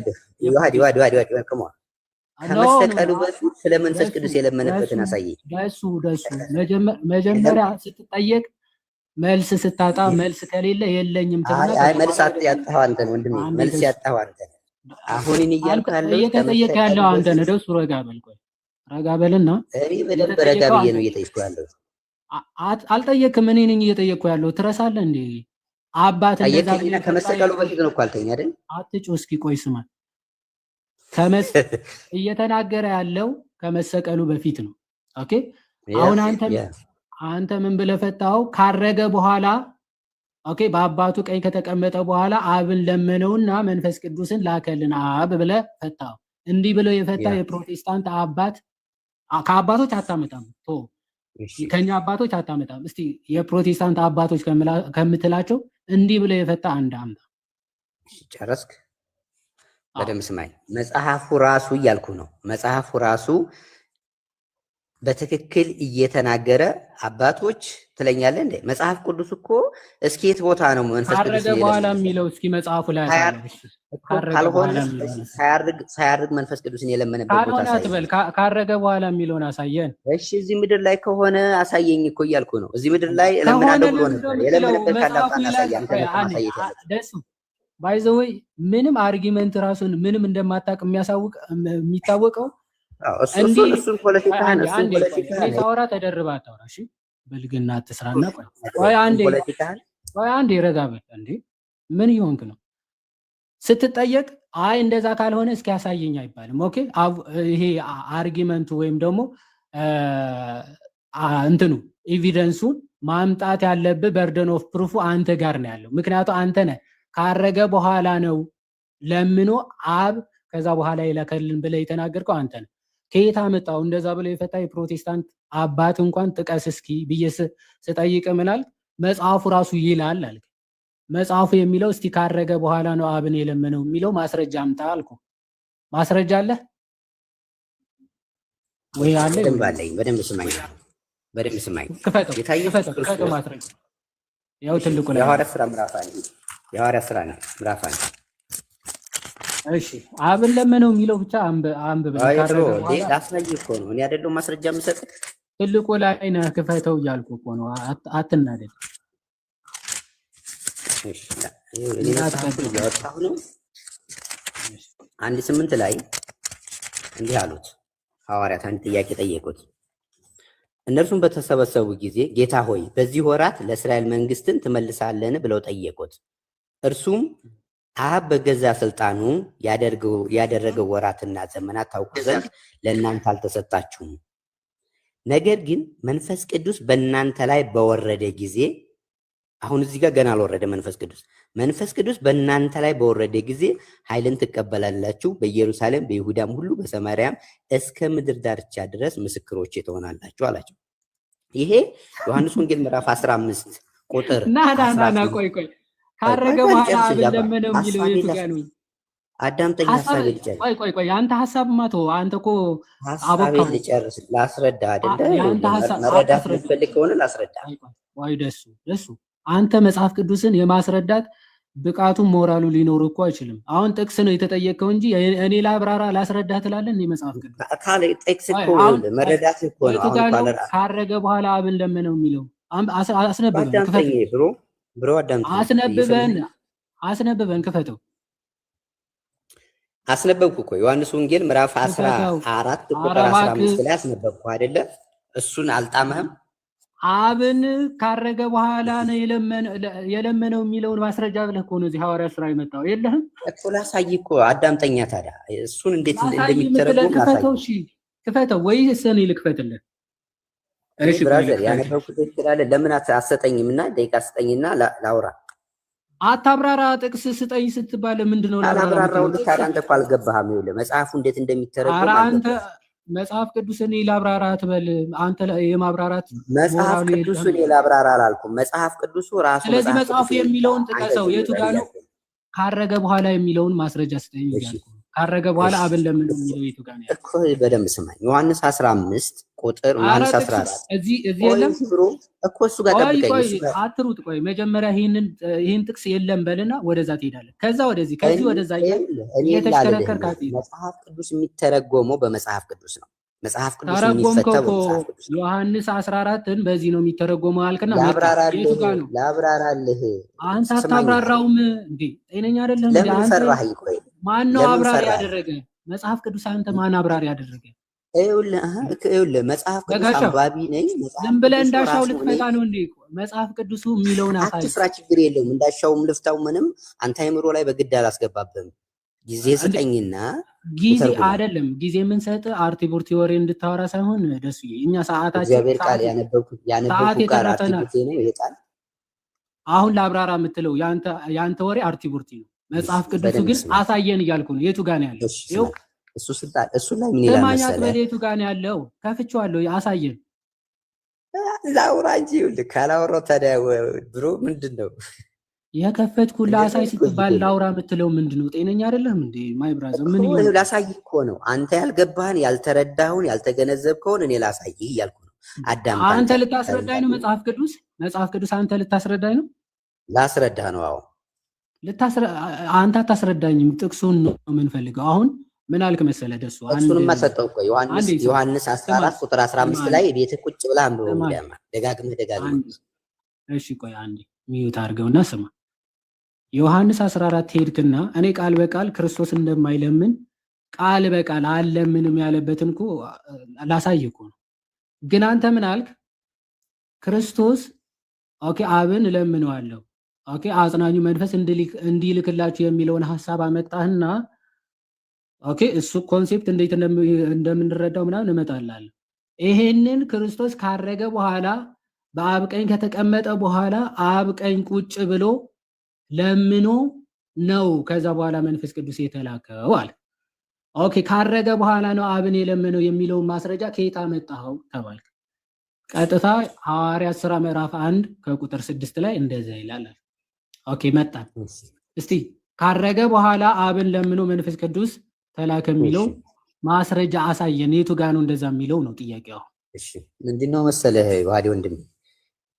S5: ከመሰቀሉ በፊት ስለ መንፈስ ቅዱስ የለመነበትን አሳየኝ።
S2: ደሱ መጀመሪያ ስትጠየቅ መልስ ስታጣ መልስ ከሌለ የለኝም ትልና
S5: መልስ ያጣኸው አንተ ነህ ወንድሜ። መልስ ያጣኸው አንተ ነህ። አሁን እኔ እያልኩ ያለው
S2: እየተጠየቀ ያለው አንተ ነህ። ደሱ ረጋ በል። ቆይ ረጋ በልና
S5: እኔ በደንብ ረጋ ብዬ ነው እየጠየቅኩ ያለው።
S2: አልጠየቅም። እኔ ነኝ እየጠየቅኩ ያለው። ትረሳለህ እንዴ? አባት እንደዛ
S5: ከመሰቀሉ በፊት ነው እኮ አልከኝ አይደል?
S2: አትጩህ እስኪ ቆይ ስማ። እየተናገረ ያለው ከመሰቀሉ በፊት ነው። ኦኬ አሁን አንተ ምን ብለህ ፈታኸው? ካረገ በኋላ ኦኬ፣ በአባቱ ቀኝ ከተቀመጠ በኋላ አብን ለመነውና መንፈስ ቅዱስን ላከልን አብ ብለህ ፈታኸው። እንዲህ ብለው የፈታ የፕሮቴስታንት አባት ከአባቶች አታመጣም። ከኛ አባቶች አታመጣም። እስቲ የፕሮቴስታንት አባቶች ከምትላቸው እንዲህ ብለው የፈታ አንድ አምጣ።
S5: ጨረስክ? በደምብ ስማኝ። መጽሐፉ ራሱ እያልኩ ነው። መጽሐፉ ራሱ በትክክል እየተናገረ አባቶች ትለኛለህ እንዴ? መጽሐፍ ቅዱስ እኮ እስኪ የት ቦታ ነው መንፈስ ቅዱስ
S2: ካረገ በኋላ የሚለው? እስኪ መጽሐፉ ላይ
S5: ካልሆነ ሳያርግ መንፈስ ቅዱስን የለመነበት ቦታ
S2: አትበል። ካረገ በኋላ የሚለውን አሳየን።
S5: እሺ እዚህ ምድር ላይ ከሆነ አሳየኝ እኮ እያልኩ ነው። እዚህ ምድር ላይ እለምናለሁ ብሎ ነበር። የለመነበት ካላፋን አሳየ። አንተ ነህ ማሳየት ያለብህ።
S2: ባይዘወይ ምንም አርጊመንት ራሱን ምንም እንደማታውቅ የሚታወቀው
S5: እሱን ፖለቲካ
S2: ታወራ ተደርባ አታውራ። እሺ በልግና አትስራና ቆይ አንዴ ረጋ በል እንዴ። ምን ይሆንክ ነው? ስትጠየቅ አይ እንደዛ ካልሆነ እስኪ ያሳየኝ አይባልም። ኦኬ ይሄ አርጊመንቱ ወይም ደግሞ እንትኑ ኤቪደንሱን ማምጣት ያለብህ በርደን ኦፍ ፕሩፉ አንተ ጋር ነው ያለው። ምክንያቱም አንተ ነህ ካረገ በኋላ ነው ለምኖ አብ ከዛ በኋላ ይላከልን ብለህ የተናገርከው አንተ ነህ። ከየት አመጣው እንደዛ ብለው የፈታ የፕሮቴስታንት አባት እንኳን ጥቀስ እስኪ ብዬ ስጠይቅ ምናል መጽሐፉ ራሱ ይላል አልክ። መጽሐፉ የሚለው እስቲ ካረገ በኋላ ነው አብን የለመነው የሚለው ማስረጃ አምጣ አልኩ። ማስረጃ አለ ወይ? አለ።
S5: በደንብ ስማኝ፣ በደንብ ስማኝ።
S2: ክፈተው ማስረጃ። ያው ትልቁ ላይ
S5: የሐዋርያት ሥራ ምዕራፍ 1 የሐዋርያት ሥራ ነው ምዕራፍ 1።
S2: እሺ አብን ለመነው የሚለው ብቻ አንብብ።
S5: ካረገ በኋላ ላስረጅ እኮ ነው። እኔ አይደለሁ ማስረጃ የምሰጥ።
S2: ትልቁ ላይ ነህ፣ ክፈተው እያልኩ እኮ ነው። አትናደድ።
S5: እሺ እኔ ያወጣሁ ነው። 1:8 ላይ እንዲህ አሉት ሐዋርያት አንድ ጥያቄ ጠየቁት። እነርሱም በተሰበሰቡ ጊዜ ጌታ ሆይ በዚህ ወራት ለእስራኤል መንግስትን ትመልሳለህን ብለው ጠየቁት። እርሱም አብ በገዛ ስልጣኑ ያደረገው ወራትና ዘመናት ታውቁ ዘንድ ለእናንተ አልተሰጣችሁም። ነገር ግን መንፈስ ቅዱስ በእናንተ ላይ በወረደ ጊዜ፣ አሁን እዚህ ጋር ገና አልወረደ መንፈስ ቅዱስ በእናንተ ላይ በወረደ ጊዜ ኃይልን ትቀበላላችሁ፣ በኢየሩሳሌም በይሁዳም ሁሉ በሰማርያም እስከ ምድር ዳርቻ ድረስ ምስክሮቼ ትሆናላችሁ አላቸው። ይሄ ዮሐንስ ወንጌል ምዕራፍ 15 ቁጥር
S2: ቆይ ካረገ በኋላ አብን ለመነው የሚለው የቱ ጋር ነው?
S5: አዳምጠኝ፣ ሐሳብ ልጨርስ።
S2: ቆይ አንተ ሐሳብ ማቶ አንተ እኮ
S5: ሐሳብ ልጨርስ፣ ላስረዳ አይደለ? መረዳት የምትፈልግ ከሆነ ላስረዳ።
S2: ወይ ደሱ አንተ መጽሐፍ ቅዱስን የማስረዳት ብቃቱን ሞራሉ ሊኖር እኮ አይችልም። አሁን ጥቅስ ነው የተጠየቀው እንጂ እኔ ላብራራ ላስረዳ ትላለህ እንዴ? መጽሐፍ ቅዱስ
S5: ጥቅስ እኮ መረዳት እኮ ነው።
S2: ካረገ በኋላ አብን ለመነው የሚለው አስነብበን
S5: ብሮ አዳምጠኝ።
S2: አስነብበን ክፈተው።
S5: አስነበብኩ እኮ ዮሐንስ ወንጌል ምዕራፍ 14 ቁጥር 15 ላይ አስነበብኩ አይደለ? እሱን አልጣመህም?
S2: አብን ካረገ በኋላ ነው የለመነው የሚለውን ማስረጃ ብለህ እኮ ነው እዚህ ሐዋርያት ሥራ የመጣው። የለህም
S5: እኮ ላሳይ እኮ። አዳምጠኛ ታዲያ እሱን እንዴት እንደሚተረጎም
S2: ክፈተው። እሺ ክፈተው ወይስ እኔ ልክፈትልህ?
S5: እሺ ብራዘር፣ ያነበብኩት ትችላለህ። ለምን አትሰጠኝም? እና ደቂቃ ስጠኝና ላውራ።
S2: አታብራራ። ጥቅስ ስጠኝ ስትባል ምንድነው
S5: ላብራራው? አንተ እኮ አልገባህም። ይኸውልህ መጽሐፉ እንዴት እንደሚተረጎም
S2: አንተ መጽሐፍ ቅዱስን ላብራራ ትበል። አንተ የማብራራት
S5: መጽሐፍ ቅዱስን ላብራራ አላልኩም። መጽሐፍ ቅዱሱ ራሱ።
S2: ስለዚህ መጽሐፉ የሚለውን ጥቀሰው። የቱ ጋር ነው? ካረገ በኋላ የሚለውን ማስረጃ ስጠኝ እያልኩ። ካረገ በኋላ አብን ለምን የሚለው የቱ ጋር ነው
S5: እኮ? በደንብ ስማኝ። ዮሐንስ 15 ቁጥር ዮሐንስ 14
S2: እዚህ የለም
S5: እኮ። እሱ ጋር ጠብቀኝ።
S2: አትሩጥ። ቆይ መጀመሪያ ይህን ጥቅስ የለም በልና ወደዛ ትሄዳለህ። ከዛ ወደዚህ፣ ከዚህ ወደዛ እየተሽከረከርክ
S5: መጽሐፍ ቅዱስ የሚተረጎመው በመጽሐፍ ቅዱስ ነው። መጽሐፍ ቅዱስ የሚፈታው በመጽሐፍ ቅዱስ ነው።
S2: ዮሐንስ 14ን በዚህ ነው የሚተረጎመው አልክና
S5: ላብራራልህ።
S2: አንተ አታብራራውም እንዴ? ጤነኛ አይደለም እንዴ?
S5: ለምን ፈራኸኝ? ቆይ
S2: ማን ነው አብራሪ ያደረገ? መጽሐፍ ቅዱስ አንተ ማን አብራሪ ያደረገ?
S5: ይኸውልህ መጽሐፍ ቅዱስ አንባቢ ነኝ።
S2: ዝም ብለህ እንዳሻው ልትፈታ ነው እንዴ? መጽሐፍ ቅዱሱ የሚለውን
S5: አትፍራ፣ ችግር የለውም። እንዳሻውም ልፍታው፣ ምንም አንተ አይምሮ ላይ በግድ አላስገባብህም። ጊዜ ስጠኝና
S2: ጊዜ አይደለም ጊዜ የምንሰጥ አርቲቡርቲ ወሬ እንድታወራ ሳይሆን ደሱዬ፣ እኛ ሰዓታችን
S5: እግዚአብሔር ቃል ያነበብኩት ቃል አርቲቡርቲ ነው። ይሄ ቃል
S2: አሁን ላብራራ የምትለው ያንተ ወሬ አርቲቡርቲ ነው። መጽሐፍ ቅዱሱ ግን አሳየን እያልኩ ነው። የቱ ጋር ነው ያለው? ይኸው
S5: እሱ ላይ ምን ይላል መሰለህ?
S2: የቱ ጋር ነው ያለው? ከፍቼዋለሁ። አሳየን።
S5: ላውራ እንጂ ካላወራሁ ታዲያ ብሮ ምንድን ነው
S2: የከፈትኩልህ? አሳይ ስትባል ላውራ የምትለው ምንድን ነው? ጤነኛ አይደለም እንዴ? ማይ ብራዘር ምን ይሁን?
S5: ላሳይህ እኮ ነው። አንተ ያልገባህን ያልተረዳኸውን ያልተገነዘብከውን እኔ ላሳይህ እያልኩ ነው። አዳም
S2: አንተ ልታስረዳኝ ነው? መጽሐፍ ቅዱስ አንተ ልታስረዳኝ ነው?
S5: ላስረዳህ ነው። አዎ
S2: አንተ አታስረዳኝም። ጥቅሱን ነው የምንፈልገው። አሁን ምን አልክ መሰለህ ደሱ?
S5: እሱንማ ሰጠው እኮ ዮሐንስ 14 ቁጥር 15 ላይ ቤትህ ቁጭ ብለህ አንብበው። ደጋግመህ
S2: እሺ ቆይ አንዴ ሚዩት አድርገውና ስማ። ዮሐንስ 14 ሄድክና እኔ ቃል በቃል ክርስቶስ እንደማይለምን ቃል በቃል አለምንም ያለበትን እኮ ላሳይህ እኮ ነው። ግን አንተ ምን አልክ? ክርስቶስ ኦኬ አብን እለምነዋለሁ ኦኬ አጽናኙ መንፈስ እንዲልክላችሁ የሚለውን ሐሳብ አመጣህና ኦኬ እሱ ኮንሴፕት እንዴት እንደምንረዳው ምናምን እመጣላለሁ። ይሄንን ክርስቶስ ካረገ በኋላ በአብ ቀኝ ከተቀመጠ በኋላ አብ ቀኝ ቁጭ ብሎ ለምኖ ነው ከዛ በኋላ መንፈስ ቅዱስ የተላከው አለ። ኦኬ ካረገ በኋላ ነው አብን የለመነው የሚለውን ማስረጃ ከየት አመጣኸው ተባልክ። ቀጥታ ሐዋርያት ሥራ ምዕራፍ 1 ከቁጥር 6 ላይ እንደዛ ይላል። ኦኬ መጣን። እስቲ ካረገ በኋላ አብን ለምኖ መንፈስ ቅዱስ ተላከ የሚለው ማስረጃ አሳየን። የቱ ጋር ነው እንደዛ የሚለው ነው ጥያቄው።
S5: እሺ ምንድነው መሰለህ ዋዲ ወንድም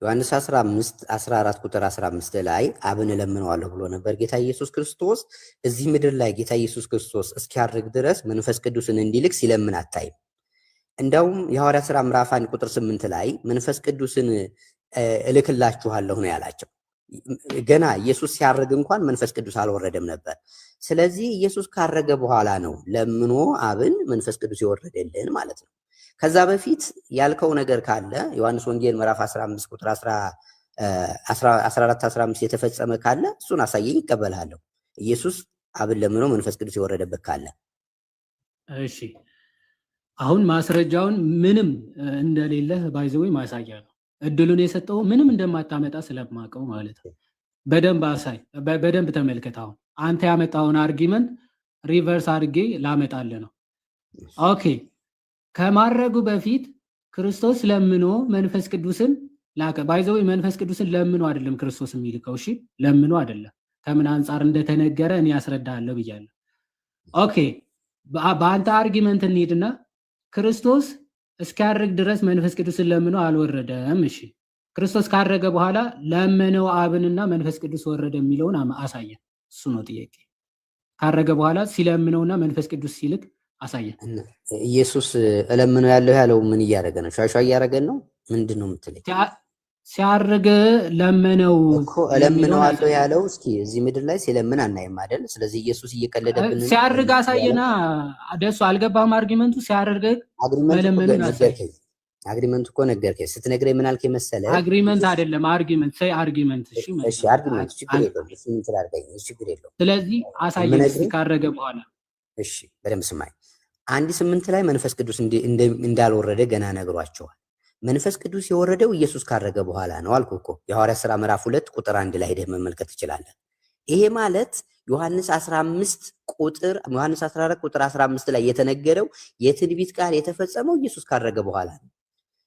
S5: ዮሐንስ 15:14 ቁጥር 15 ላይ አብን እለምነዋለሁ ብሎ ነበር ጌታ ኢየሱስ ክርስቶስ። እዚህ ምድር ላይ ጌታ ኢየሱስ ክርስቶስ እስኪያርግ ድረስ መንፈስ ቅዱስን እንዲልክ ሲለምን አታይም። እንደውም የሐዋርያት ሥራ ምዕራፍ 1 ቁጥር 8 ላይ መንፈስ ቅዱስን እልክላችኋለሁ ነው ያላቸው። ገና ኢየሱስ ሲያርግ እንኳን መንፈስ ቅዱስ አልወረደም ነበር። ስለዚህ ኢየሱስ ካረገ በኋላ ነው ለምኖ አብን መንፈስ ቅዱስ ይወረደልን ማለት ነው። ከዛ በፊት ያልከው ነገር ካለ ዮሐንስ ወንጌል ምዕራፍ 15 ቁጥር 14-15 የተፈጸመ ካለ እሱን አሳየኝ፣ ይቀበልሃለሁ። ኢየሱስ አብን ለምኖ መንፈስ ቅዱስ የወረደበት ካለ።
S2: እሺ አሁን ማስረጃውን ምንም እንደሌለ ባይዘው ማሳያ ነው። እድሉን የሰጠው ምንም እንደማታመጣ ስለማቀው ማለት ነው። በደንብ አሳይ፣ በደንብ ተመልከት። አሁን አንተ ያመጣውን አርጊመንት ሪቨርስ አድርጌ ላመጣልህ ነው። ኦኬ ከማረጉ በፊት ክርስቶስ ለምኖ መንፈስ ቅዱስን ላከ። ባይዘው መንፈስ ቅዱስን ለምኖ አይደለም ክርስቶስ የሚልከው። እሺ ለምኖ አይደለም። ከምን አንጻር እንደተነገረ እኔ ያስረዳለሁ ብያለሁ። ኦኬ በአንተ አርጊመንት እንሂድና ክርስቶስ እስኪያርግ ድረስ መንፈስ ቅዱስን ለምኖ አልወረደም። እሺ ክርስቶስ ካረገ በኋላ ለመነው አብንና መንፈስ ቅዱስ ወረደ የሚለውን አሳየን። እሱ ነው ጥያቄ። ካረገ በኋላ ሲለምነውና መንፈስ ቅዱስ ሲልክ አሳየን።
S5: ኢየሱስ እለምነው ያለው ምን እያደረገ ነው? ሻሻ እያደረገን ነው? ምንድን ነው የምትለኝ?
S2: ሲያርግ ለመነው
S5: እኮ እለምነው ያለው እስኪ እዚህ ምድር ላይ ሲለምን አናይም አይደል? ስለዚህ ኢየሱስ እየቀለደብን ነው።
S2: ሲያርግ አሳየና ደሱ አልገባም። አርጊመንቱ ሲያርግ መለመኑን አሳየን።
S5: አግሪመንት እኮ ነገርከኝ። ስትነግረኝ ምን አልከኝ መሰለህ?
S2: አግሪመንት አይደለም አርጊመንት። ሳይ አርጊመንት። እሺ
S5: አርጊመንት ችግር የለውም። እሱ ምን ትላልከኝ? ችግር የለውም።
S2: ስለዚህ አሳየን ካረገ በኋላ።
S5: እሺ በደንብ ስማኝ። 1:8 ላይ መንፈስ ቅዱስ እንዳልወረደ ገና ነግሯቸዋል። መንፈስ ቅዱስ የወረደው ኢየሱስ ካረገ በኋላ ነው አልኩ እኮ። የሐዋርያት ሥራ ምዕራፍ 2 ቁጥር 1 ላይ ሄደህ መመልከት ትችላለህ። ይሄ ማለት ዮሐንስ 14 ቁጥር 15 ላይ የተነገረው የትንቢት ቃል የተፈጸመው ኢየሱስ ካረገ በኋላ ነው።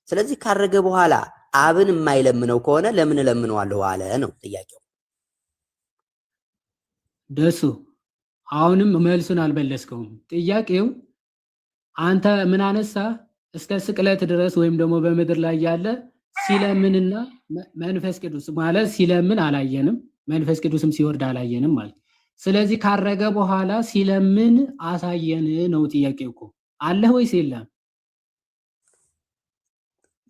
S5: ስለዚህ ካረገ በኋላ አብን የማይለምነው ከሆነ ለምን እለምነዋለሁ አለ ነው ጥያቄው።
S2: ደሱ አሁንም መልሱን አልመለስከውም። ጥያቄው አንተ ምን አነሳ? እስከ ስቅለት ድረስ ወይም ደግሞ በምድር ላይ ያለ ሲለምንና መንፈስ ቅዱስ ማለት ሲለምን አላየንም፣ መንፈስ ቅዱስም ሲወርድ አላየንም ማለት። ስለዚህ ካረገ በኋላ ሲለምን አሳየን ነው ጥያቄው እኮ። አለህ ወይስ የለም?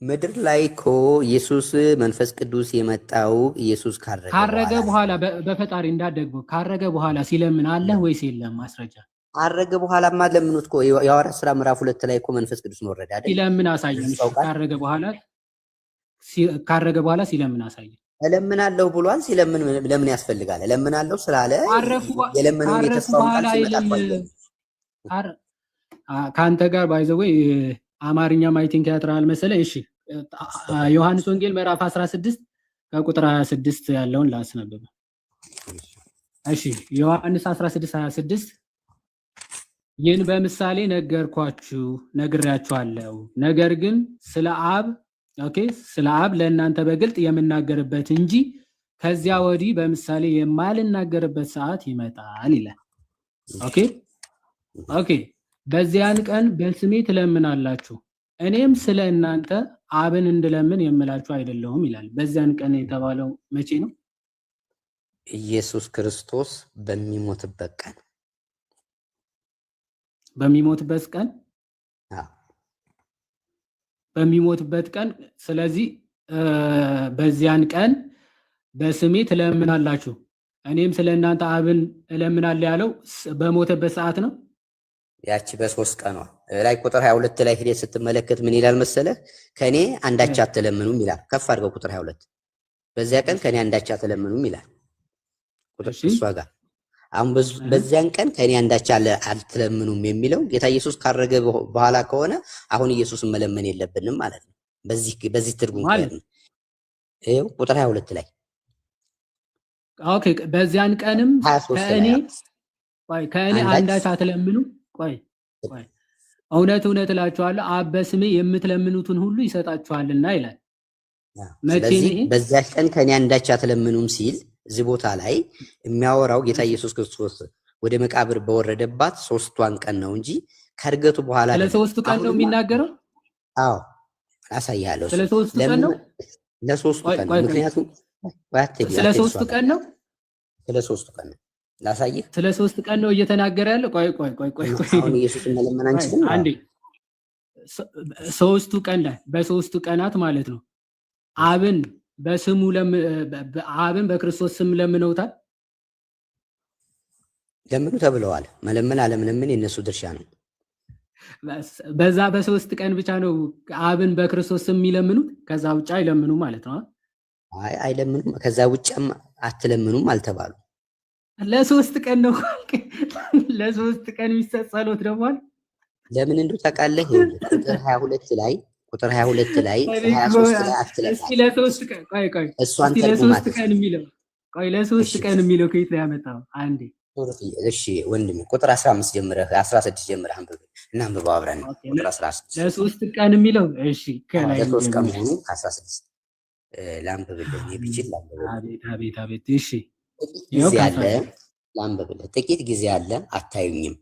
S5: ምድር ላይ እኮ ኢየሱስ መንፈስ ቅዱስ የመጣው ኢየሱስ ካረገ
S2: በኋላ በፈጣሪ እንዳደግበው ካረገ በኋላ ሲለምን አለህ ወይስ የለም ማስረጃ?
S5: ካረገ በኋላማ ለምኑት እኮ የሐዋርያት ሥራ ምዕራፍ 2 ላይ እኮ መንፈስ ቅዱስ ወረደ አይደል?
S2: ሲለምን አሳየን። ካረገ በኋላ ሲለምን አሳየን።
S5: እለምናለሁ ብሏል። ሲለምን ለምን ያስፈልጋል? እለምናለሁ ስላለ የለምነው የተስፋው ቃል ሲመጣ
S2: ከአንተ ጋር ባይዘወይ አማርኛ ማይቲንግ ያጥራል መሰለኝ። እሺ ዮሐንስ ወንጌል ምዕራፍ 16 ከቁጥር 26 ያለውን ላስነብብ። እሺ ዮሐንስ 16:26 ይህን በምሳሌ ነግሬያችኋለሁ፣ ነገር ግን ስለ አብ ለእናንተ በግልጥ የምናገርበት እንጂ ከዚያ ወዲህ በምሳሌ የማልናገርበት ሰዓት ይመጣል ይላል። ኦኬ በዚያን ቀን በስሜ ትለምናላችሁ፣ እኔም ስለ እናንተ አብን እንድለምን የምላችሁ አይደለሁም ይላል። በዚያን ቀን የተባለው መቼ ነው?
S5: ኢየሱስ ክርስቶስ በሚሞትበት ቀን።
S2: በሚሞትበት ቀን። ስለዚህ በዚያን ቀን በስሜ ትለምናላችሁ፣ እኔም ስለ እናንተ አብን እለምናለሁ ያለው በሞተበት ሰዓት ነው።
S5: ያቺ በ3 ቀኗ ላይ ቁጥር 22 ላይ ሄደህ ስትመለከት ምን ይላል መሰለህ? ከኔ አንዳች አትለምኑም ይላል። ከፍ አድርገው ቁጥር 22 በዚያ ቀን ከኔ አንዳች አትለምኑም ይላል። ቁጥር እሷ ጋር አሁን በዚያን ቀን ከኔ አንዳች አትለምኑም የሚለው ጌታ ኢየሱስ ካረገ በኋላ ከሆነ አሁን ኢየሱስን መለመን የለብንም ማለት ነው። በዚህ ትርጉም ይኸው ቁጥር 22 ላይ
S2: ኦኬ። በዚያን ቀንም
S5: 23 ላይ
S2: ከእኔ አንዳች አትለምኑ። ቆይ እውነት እውነት እላችኋለሁ አብ በስሜ የምትለምኑትን ሁሉ ይሰጣችኋልና ይላል።
S5: ስለዚህ በዚያች ቀን ከእኔ አንዳች አትለምኑም ሲል እዚህ ቦታ ላይ የሚያወራው ጌታ ኢየሱስ ክርስቶስ ወደ መቃብር በወረደባት 3ቷን ቀን ነው እንጂ ከእርገቱ በኋላ
S2: ስለ 3ቱ ቀን ነው የሚናገረው።
S5: አዎ አሳያለሁ።
S2: ስለ 3ቱ ቀን ነው።
S5: ለሶስቱ ቀን ምክንያቱም
S2: ስለ 3ቱ ቀን ነው።
S5: ስለ 3ቱ ቀን ነው ላሳይህ።
S2: ስለ 3 ቀን ነው እየተናገረ ያለው። ቆይ
S5: አሁን ኢየሱስን መለመን አንችልም።
S2: አንዴ 3ቱ ቀን ላይ በ3ቱ ቀናት ማለት ነው አብን በስሙ አብን በክርስቶስ ስም ለምነውታል።
S5: ለምኑ ተብለዋል። መለመን አለመለመን የነሱ ድርሻ ነው።
S2: በዛ በ3 ቀን ብቻ ነው አብን በክርስቶስ ስም የሚለምኑት። ከዛ ውጭ አይለምኑ ማለት ነው።
S5: አይ አይለምኑም። ከዛ ውጭም አትለምኑም አልተባሉ።
S2: ለ3 ቀን ነው። ለ3 ቀን የሚሰጥ ጸሎት ደግሞ
S5: ለምን እንደው ታውቃለህ? ቁጥር 22 ላይ 23 ላይ አትለምኑ።
S2: እስኪ ለ3 ቀን ቆይ
S5: እሷን
S2: ለ3 ቀን የሚለው ለ3 ቀን የሚለው ከየት ላይ ያመጣው? አንዴ
S5: እሺ ወንድሜ ቁጥር 15 ጀምረህ 16 ጀምረህ አንብብ እና አንብበው አብረን። ቁጥር 16
S2: ለ3 ቀን የሚለው እሺ ከላይ
S5: ለ3 ቀን መሆኑ 16 ላንብብልህ ቢችል ላንብብልህ።
S2: አቤት እሺ
S5: ጊዜ አለ ላንብብልህ። ጥቂት ጊዜ አለ አታዩኝም፣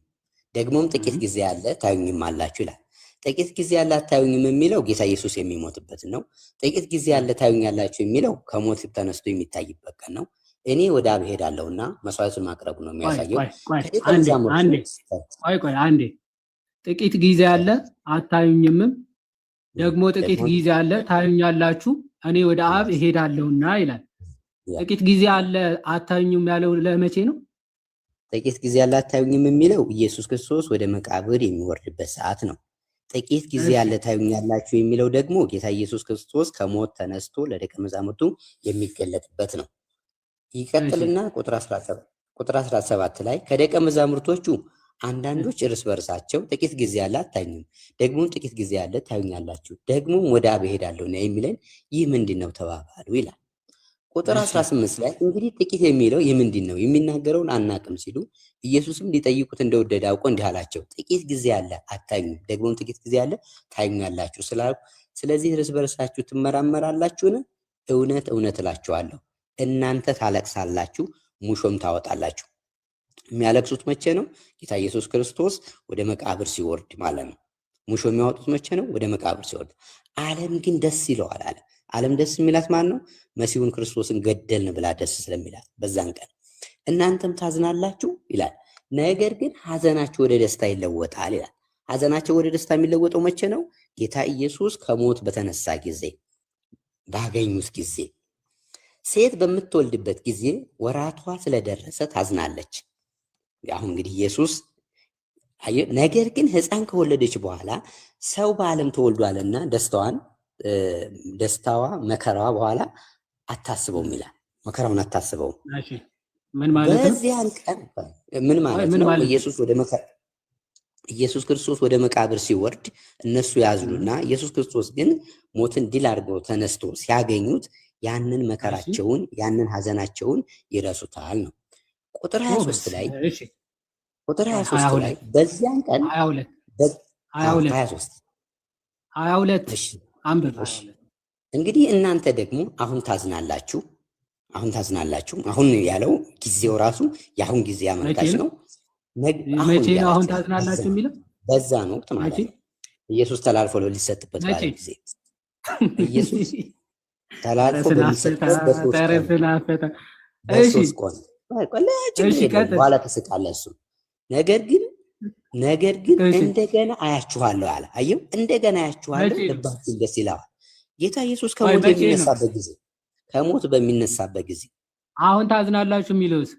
S5: ደግሞም ጥቂት ጊዜ አለ ታዩኝም አላችሁ ይላል። ጥቂት ጊዜ አለ አታዩኝም የሚለው ጌታ ኢየሱስ የሚሞትበት ነው። ጥቂት ጊዜ አለ ታዩኛላችሁ የሚለው ከሞት ተነስቶ የሚታይበት ቀን ነው። እኔ ወደ አብ ሄዳለሁና መስዋዕቱን ማቅረቡ ነው የሚያሳየው።
S2: አንዴ ጥቂት ጊዜ አለ አታዩኝምም፣ ደግሞ ጥቂት ጊዜ አለ ታዩኛላችሁ፣ እኔ ወደ አብ ሄዳለሁና ይላል። ጥቂት ጊዜ አለ አታዩኝም ያለው ለመቼ ነው?
S5: ጥቂት ጊዜ አለ አታዩኝም የሚለው ኢየሱስ ክርስቶስ ወደ መቃብር የሚወርድበት ሰዓት ነው። ጥቂት ጊዜ አለ ታዩኛላችሁ የሚለው ደግሞ ጌታ ኢየሱስ ክርስቶስ ከሞት ተነስቶ ለደቀ መዛሙርቱ የሚገለጥበት ነው። ይቀጥልና ቁጥር 17 ላይ ከደቀ መዛሙርቶቹ አንዳንዶች እርስ በርሳቸው ጥቂት ጊዜ አለ አታዩኝም፣ ደግሞም ጥቂት ጊዜ አለ ታዩኛላችሁ፣ ደግሞም ወደ አብ እሄዳለሁ ነው የሚለን ይህ ምንድን ነው ተባባሉ ይላል። ቁጥር 18 ላይ እንግዲህ ጥቂት የሚለው ይህ ምንድን ነው የሚናገረውን አናቅም ሲሉ ኢየሱስም ሊጠይቁት እንደወደደ አውቆ እንዲህ አላቸው፣ ጥቂት ጊዜ አለ አታዩኝም፣ ደግሞም ጥቂት ጊዜ አለ ታዩኛላችሁ ስላሉ ስለዚህ እርስ በርሳችሁ ትመራመራላችሁን? እውነት እውነት እላችኋለሁ እናንተ ታለቅሳላችሁ፣ ሙሾም ታወጣላችሁ። የሚያለቅሱት መቼ ነው? ጌታ ኢየሱስ ክርስቶስ ወደ መቃብር ሲወርድ ማለት ነው። ሙሾ የሚያወጡት መቼ ነው? ወደ መቃብር ሲወርድ። ዓለም ግን ደስ ይለዋል አለ። ዓለም ደስ የሚላት ማን ነው? መሲሁን ክርስቶስን ገደልን ብላ ደስ ስለሚላት በዛን ቀን። እናንተም ታዝናላችሁ ይላል፣ ነገር ግን ሐዘናችሁ ወደ ደስታ ይለወጣል ይላል። ሐዘናቸው ወደ ደስታ የሚለወጠው መቼ ነው? ጌታ ኢየሱስ ከሞት በተነሳ ጊዜ፣ ባገኙት ጊዜ። ሴት በምትወልድበት ጊዜ ወራቷ ስለደረሰ ታዝናለች። አሁን እንግዲህ ኢየሱስ ነገር ግን ሕፃን ከወለደች በኋላ ሰው በዓለም ተወልዷልና ደስታዋ መከራዋ በኋላ አታስበውም ይላል። መከራውን አታስበውም።
S2: ምን ማለት ነው?
S5: በዚያን ቀን ምን ማለት ነው? ኢየሱስ ክርስቶስ ወደ መቃብር ሲወርድ እነሱ ያዝኑና ኢየሱስ ክርስቶስ ግን ሞትን ድል አድርገው ተነስቶ ሲያገኙት ያንን መከራቸውን ያንን ሐዘናቸውን ይረሱታል ነው። ቁጥር 23 ላይ በዚያን ቀን
S2: 22 አንብብ።
S5: እንግዲህ እናንተ ደግሞ አሁን ታዝናላችሁ። አሁን ያለው ጊዜው ራሱ የአሁን ጊዜ አመልካች ነው።
S2: መቼ ነው አሁን ታዝናላችሁ የሚለው?
S5: በዛ ነው ማለት ነው። ኢየሱስ ተላልፎ ሊሰጥበት ባለ ጊዜ ኢየሱስ ተላልፎ በሚሰጥበት በሶስት ቀን በኋላ ተስቃለህ እሱ። ነገር ግን እንደገና አያችኋለሁ አለ። አየው፣ እንደገና አያችኋለሁ፣ ልባችሁ ደስ ይለዋል። ጌታ ኢየሱስ ከሞት በሚነሳበት ጊዜ
S2: አሁን ታዝናላችሁ የሚለውስ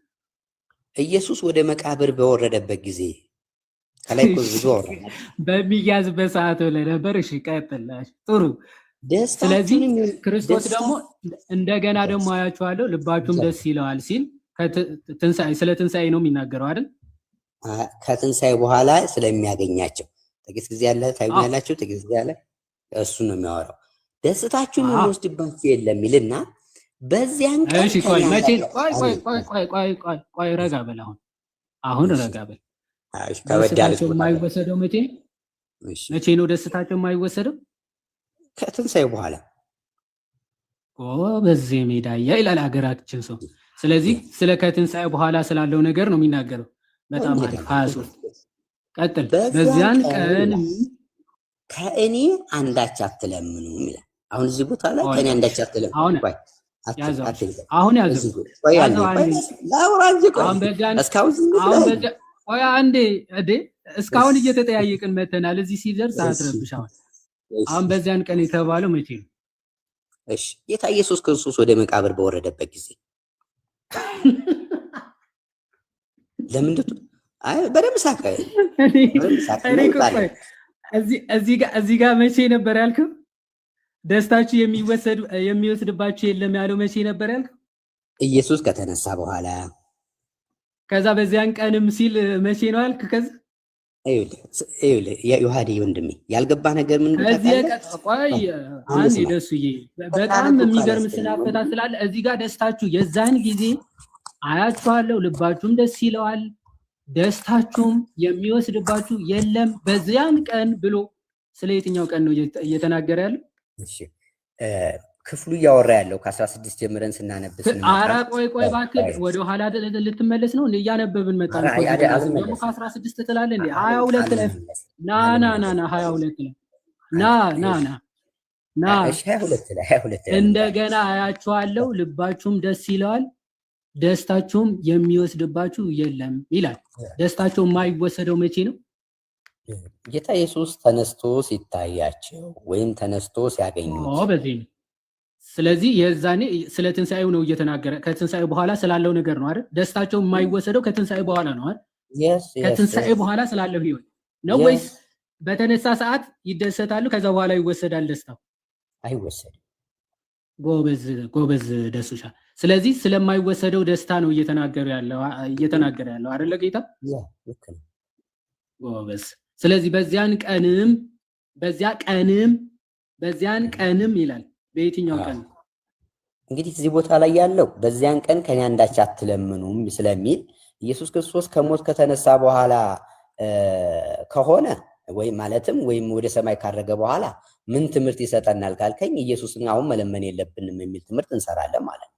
S5: ኢየሱስ ወደ መቃብር በወረደበት ጊዜ ከላይ ብዙ አወራናል።
S2: በሚያዝበት ሰዓት ላይ ነበር። እሺ ቀጥላሽ። ጥሩ። ስለዚህ ክርስቶስ ደግሞ እንደገና ደግሞ አያችኋለሁ ልባችሁም ደስ ይለዋል ሲል ስለ ትንሣኤ ነው የሚናገረው አይደል?
S5: ከትንሣኤ በኋላ ስለሚያገኛቸው ጥቂት ጊዜ ያለ ታዩኛላችሁ፣ ጥቂት ጊዜ ያለ እሱ ነው የሚያወራው። ደስታችሁን የሚወስድባችሁ የለም ይልና በዚያን ቀን
S2: እሺ ቆይ መቼ ቆይ ረጋ በል አሁን ረጋ በል። ደስታቸው የማይወሰደው መቼ ነው ደስታቸው የማይወሰደው?
S5: ከትንሣኤ በኋላ
S2: በዚህ ሜዳያ ይላል ሀገራችን ሰው። ስለዚህ ስለ ከትንሣኤ በኋላ ስላለው ነገር ነው የሚናገረው። በጣም አሪፍ 23 ቀጥል። በዚያን ቀን
S5: ከእኔ አንዳች አትለምኑም ይላል። አሁን እዚህ ቦታ ላይ ከእኔ አንዳች አትለምኑ። አሁን
S2: ያዘው እስካሁን እየተጠያየቅን መተናል። እዚህ ሲደርስ አትረብሽ። አሁን በዚያን ቀን የተባለው መቼ ነው?
S5: እሺ ጌታ ኢየሱስ ክርስቶስ ወደ መቃብር በወረደበት ጊዜ ለምንድን በደምብ ሳቀ።
S2: እዚህ ጋር መቼ ነበር ያልከው? ደስታችሁ የሚወስድባችሁ የለም ያለው መቼ ነበር ያልከው?
S5: ኢየሱስ ከተነሳ በኋላ።
S2: ከዛ በዚያን ቀንም ሲል መቼ ነው ያልክ? ከዛ
S5: ዮሐዴ ወንድሜ ያልገባ ነገር ምን
S2: ደሱዬ በጣም የሚገርም ስላፈታ ስላለ እዚህ ጋር ደስታችሁ የዛን ጊዜ አያችኋለሁ፣ ልባችሁም ደስ ይለዋል፣ ደስታችሁም የሚወስድባችሁ የለም በዚያን ቀን ብሎ ስለ የትኛው ቀን ነው እየተናገረ ያለው?
S5: ክፍሉ እያወራ ያለው ከ16 ጀምረን ስናነብስ
S2: ኧረ ቆይ እባክህ ወደ ኋላ ልትመለስ ነው? እያነበብን መጣን። ደግሞ ከ16 ትላለህ እንዴ? 22 ላይ ና 22 ላይ ና
S5: 22 ላይ
S2: እንደገና አያችኋለሁ፣ ልባችሁም ደስ ይለዋል፣ ደስታችሁም የሚወስድባችሁ የለም ይላል። ደስታቸው የማይወሰደው መቼ ነው?
S5: ጌታ ኢየሱስ ተነስቶ ሲታያቸው ወይም ተነስቶ ሲያገኙት
S2: በዚህ ነው። ስለዚህ የዛኔ ስለ ትንሣኤው ነው እየተናገረ። ከትንሣኤ በኋላ ስላለው ነገር ነው አይደል? ደስታቸው የማይወሰደው ከትንሣኤ በኋላ ነው አይደል? ከትንሣኤ በኋላ ስላለው ህይወት ነው ወይስ በተነሳ ሰዓት ይደሰታሉ ከዛ በኋላ ይወሰዳል ደስታው?
S5: አይወሰድም።
S2: ጎበዝ ደሱሻ። ስለዚህ ስለማይወሰደው ደስታ ነው እየተናገረ ያለው አይደለ ጌታ? ጎበዝ። ስለዚህ በዚያን ቀንም ይላል። በየትኛው ቀን?
S5: እንግዲህ እዚህ ቦታ ላይ ያለው በዚያን ቀን ከኔ አንዳች አትለምኑም ስለሚል ኢየሱስ ክርስቶስ ከሞት ከተነሳ በኋላ ከሆነ ወይም ወደ ሰማይ ካረገ በኋላ ምን ትምህርት ይሰጠናል ካልከኝ ኢየሱስን አሁን መለመን የለብንም የሚል ትምህርት እንሰራለን ማለት ነው።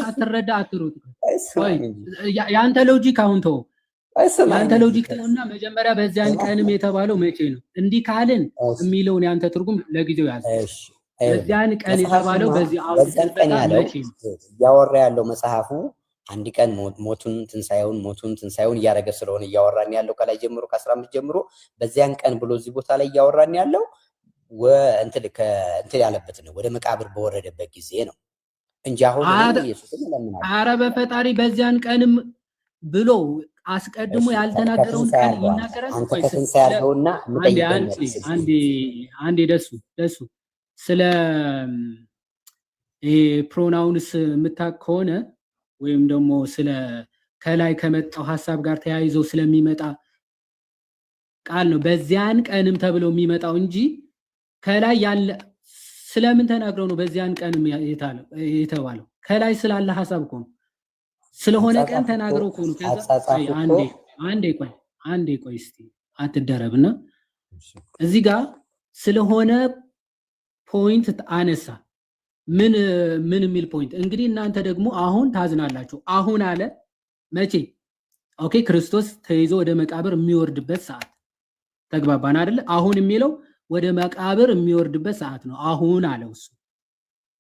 S2: አትረዳ አትሩጥ። የአንተ ሎጂክ አሁን ተው፣ የአንተ ሎጂክ ተውና መጀመሪያ በዚያን ቀንም የተባለው መቼ ነው? እንዲህ ካልን የሚለውን የአንተ ትርጉም ለጊዜው ያዘ። በዚያን ቀን የተባለው በዚህ
S5: እያወራ ያለው መጽሐፉ አንድ ቀን ሞቱን ትንሣኤውን እያደረገ ስለሆነ እያወራን ያለው ከላይ ጀምሮ ከ15 ጀምሮ በዚያን ቀን ብሎ እዚህ ቦታ ላይ እያወራን ያለው እንትን ያለበት ነው፣ ወደ መቃብር በወረደበት ጊዜ ነው እንጂ አሁን ኢየሱስን ለምናል።
S2: ኧረ በፈጣሪ በዚያን ቀንም ብሎ አስቀድሞ ያልተናገረውን ቀን ይናገራል።
S5: አንተ ከትንሣኤ ያለውና
S2: አንዴ ደሱ ስለ ፕሮናውንስ የምታውቅ ከሆነ ወይም ደግሞ ስለ ከላይ ከመጣው ሐሳብ ጋር ተያይዘው ስለሚመጣ ቃል ነው በዚያን ቀንም ተብሎ የሚመጣው እንጂ ከላይ ያለ ስለምን ተናግረው ነው በዚያን ቀንም የተባለው? ከላይ ስላለ ሐሳብ እኮ ነው። ስለሆነ ቀን ተናግረው እኮ ነው። ከዛ አንዴ ቆይ እስቲ አትደረብና እዚህ ጋር ስለሆነ ፖይንት አነሳ። ምን የሚል ፖይንት? እንግዲህ እናንተ ደግሞ አሁን ታዝናላችሁ። አሁን አለ መቼ? ኦኬ ክርስቶስ ተይዞ ወደ መቃብር የሚወርድበት ሰዓት። ተግባባን አይደለ? አሁን የሚለው ወደ መቃብር የሚወርድበት ሰዓት ነው። አሁን አለው እሱ።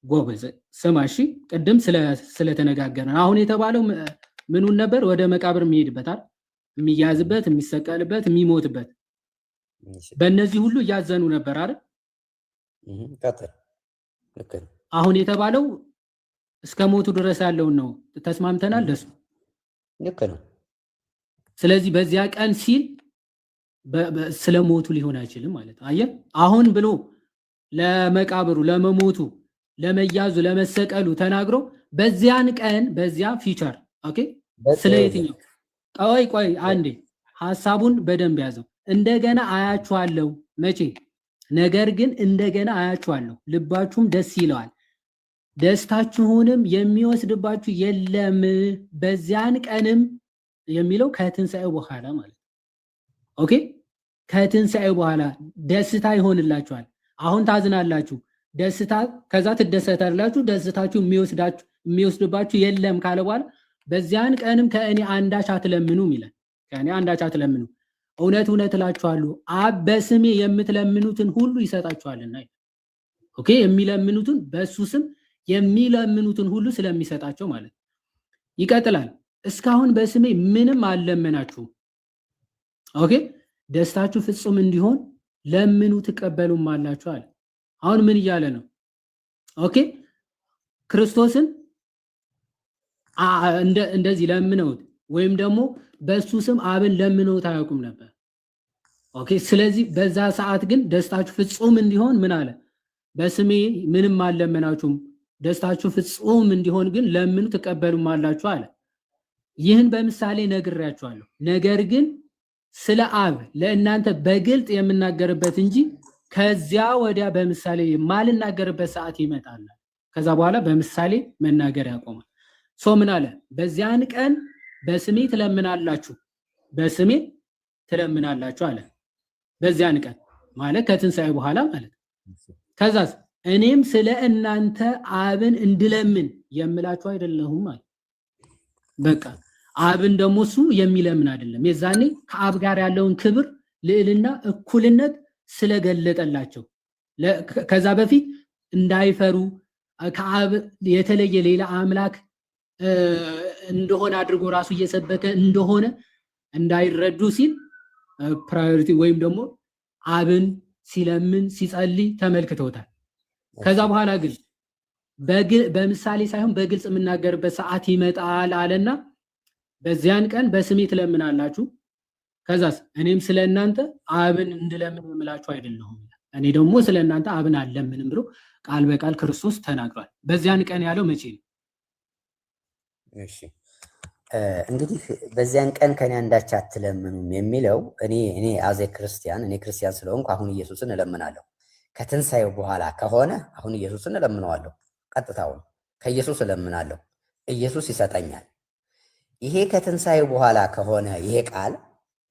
S2: ጎበዝ ስማ እሺ። ቅድም ስለተነጋገርን አሁን የተባለው ምኑን ነበር? ወደ መቃብር የሚሄድበት አይደል? የሚያዝበት፣ የሚሰቀልበት፣ የሚሞትበት። በእነዚህ ሁሉ እያዘኑ ነበር አይደል? አሁን የተባለው እስከ ሞቱ ድረስ ያለውን ነው። ተስማምተናል? ደሱ
S5: ልክ ነው።
S2: ስለዚህ በዚያ ቀን ሲል ስለ ሞቱ ሊሆን አይችልም ማለት ነው። አየህ አሁን ብሎ ለመቃብሩ፣ ለመሞቱ፣ ለመያዙ፣ ለመሰቀሉ ተናግሮ በዚያን ቀን በዚያ ፊቸር ኦኬ። ስለ የትኛው? ቆይ አንዴ ሐሳቡን በደንብ ያዘው። እንደገና አያችኋለሁ መቼ? ነገር ግን እንደገና አያችኋለሁ፣ ልባችሁም ደስ ይለዋል፣ ደስታችሁንም የሚወስድባችሁ የለም። በዚያን ቀንም የሚለው ከትንሣኤው በኋላ ማለት ነው። ኦኬ፣ ከትንሣኤው በኋላ ደስታ ይሆንላችኋል። አሁን ታዝናላችሁ፣ ደስታ ከዛ ትደሰታላችሁ፣ ደስታችሁ የሚወስድባችሁ የለም ካለ በኋላ በዚያን ቀንም ከእኔ አንዳች አትለምኑም ይላል። ከእኔ አንዳች አትለምኑ፣ እውነት እውነት እላችኋለሁ አብ በስሜ የምትለምኑትን ሁሉ ይሰጣችኋልና። ኦኬ፣ የሚለምኑትን በሱ ስም የሚለምኑትን ሁሉ ስለሚሰጣቸው ማለት ነው። ይቀጥላል። እስካሁን በስሜ ምንም አልለመናችሁም። ኦኬ፣ ደስታችሁ ፍጹም እንዲሆን ለምኑ ትቀበሉም አላችሁ አለ። አሁን ምን እያለ ነው? ኦኬ፣ ክርስቶስን እንደዚህ ለምነውት ወይም ደግሞ በሱ ስም አብን ለምነውት አያውቁም ነበር። ኦኬ፣ ስለዚህ በዛ ሰዓት ግን ደስታችሁ ፍጹም እንዲሆን ምን አለ? በስሜ ምንም አልለመናችሁም፣ ደስታችሁ ፍጹም እንዲሆን ግን ለምኑ ትቀበሉም አላችሁ አለ። ይህን በምሳሌ ነግሬያችኋለሁ። ነገር ግን ስለ አብ ለእናንተ በግልጥ የምናገርበት እንጂ ከዚያ ወዲያ በምሳሌ የማልናገርበት ሰዓት ይመጣል። ከዛ በኋላ በምሳሌ መናገር ያቆማል። ሶ ምን አለ? በዚያን ቀን በስሜ ትለምናላችሁ፣ በስሜ ትለምናላችሁ አለ። በዚያን ቀን ማለት ከትንሣኤ በኋላ ማለት። ከዛስ እኔም ስለ እናንተ አብን እንድለምን የምላችሁ አይደለሁም አለ። በቃ አብን ደግሞ እሱ የሚለምን አይደለም። የዛኔ ከአብ ጋር ያለውን ክብር፣ ልዕልና፣ እኩልነት ስለገለጠላቸው ከዛ በፊት እንዳይፈሩ ከአብ የተለየ ሌላ አምላክ እንደሆነ አድርጎ ራሱ እየሰበከ እንደሆነ እንዳይረዱ ሲል ፕራዮሪቲ ወይም ደግሞ አብን ሲለምን ሲጸልይ ተመልክተውታል። ከዛ በኋላ ግን በምሳሌ ሳይሆን በግልጽ የምናገርበት ሰዓት ይመጣል አለና በዚያን ቀን በስሜ ትለምናላችሁ፣ ከዛስ እኔም ስለ እናንተ አብን እንድለምን የምላችሁ አይደለሁም፣ እኔ ደግሞ ስለ እናንተ አብን አልለምንም ብሎ ቃል በቃል ክርስቶስ ተናግሯል። በዚያን ቀን ያለው መቼ ነው?
S5: እሺ እንግዲህ በዚያን ቀን ከኔ አንዳች አትለምኑም የሚለው እኔ አዜ ክርስቲያን ክርስቲያን ስለሆንኩ አሁን ኢየሱስን እለምናለሁ። ከትንሣኤው በኋላ ከሆነ አሁን ኢየሱስን እለምነዋለሁ። ቀጥታውን ከኢየሱስ እለምናለሁ፣ ኢየሱስ ይሰጠኛል። ይሄ ከትንሣኤው በኋላ ከሆነ ይሄ ቃል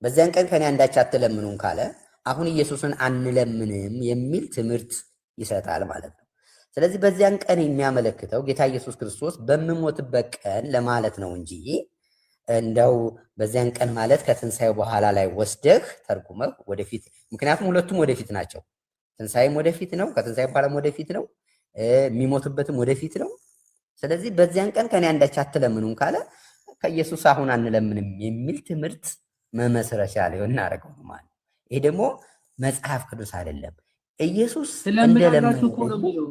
S5: በዚያን ቀን ከኔ አንዳች አትለምኑም ካለ አሁን ኢየሱስን አንለምንም የሚል ትምህርት ይሰጣል ማለት ነው። ስለዚህ በዚያን ቀን የሚያመለክተው ጌታ ኢየሱስ ክርስቶስ በምሞትበት ቀን ለማለት ነው እንጂ እንደው በዚያን ቀን ማለት ከትንሣኤው በኋላ ላይ ወስደህ ተርጉመህ ወደፊት፣ ምክንያቱም ሁለቱም ወደፊት ናቸው። ትንሣኤም ወደፊት ነው፣ ከትንሣኤ በኋላም ወደፊት ነው፣ የሚሞትበትም ወደፊት ነው። ስለዚህ በዚያን ቀን ከኔ አንዳች አትለምኑም ካለ ከኢየሱስ አሁን አንለምንም የሚል ትምህርት መመስረቻ ሊሆን እናደርገው ማለት። ይሄ ደግሞ መጽሐፍ ቅዱስ አይደለም። ኢየሱስ
S2: ትለምናላችሁ እኮ ነው የሚለው።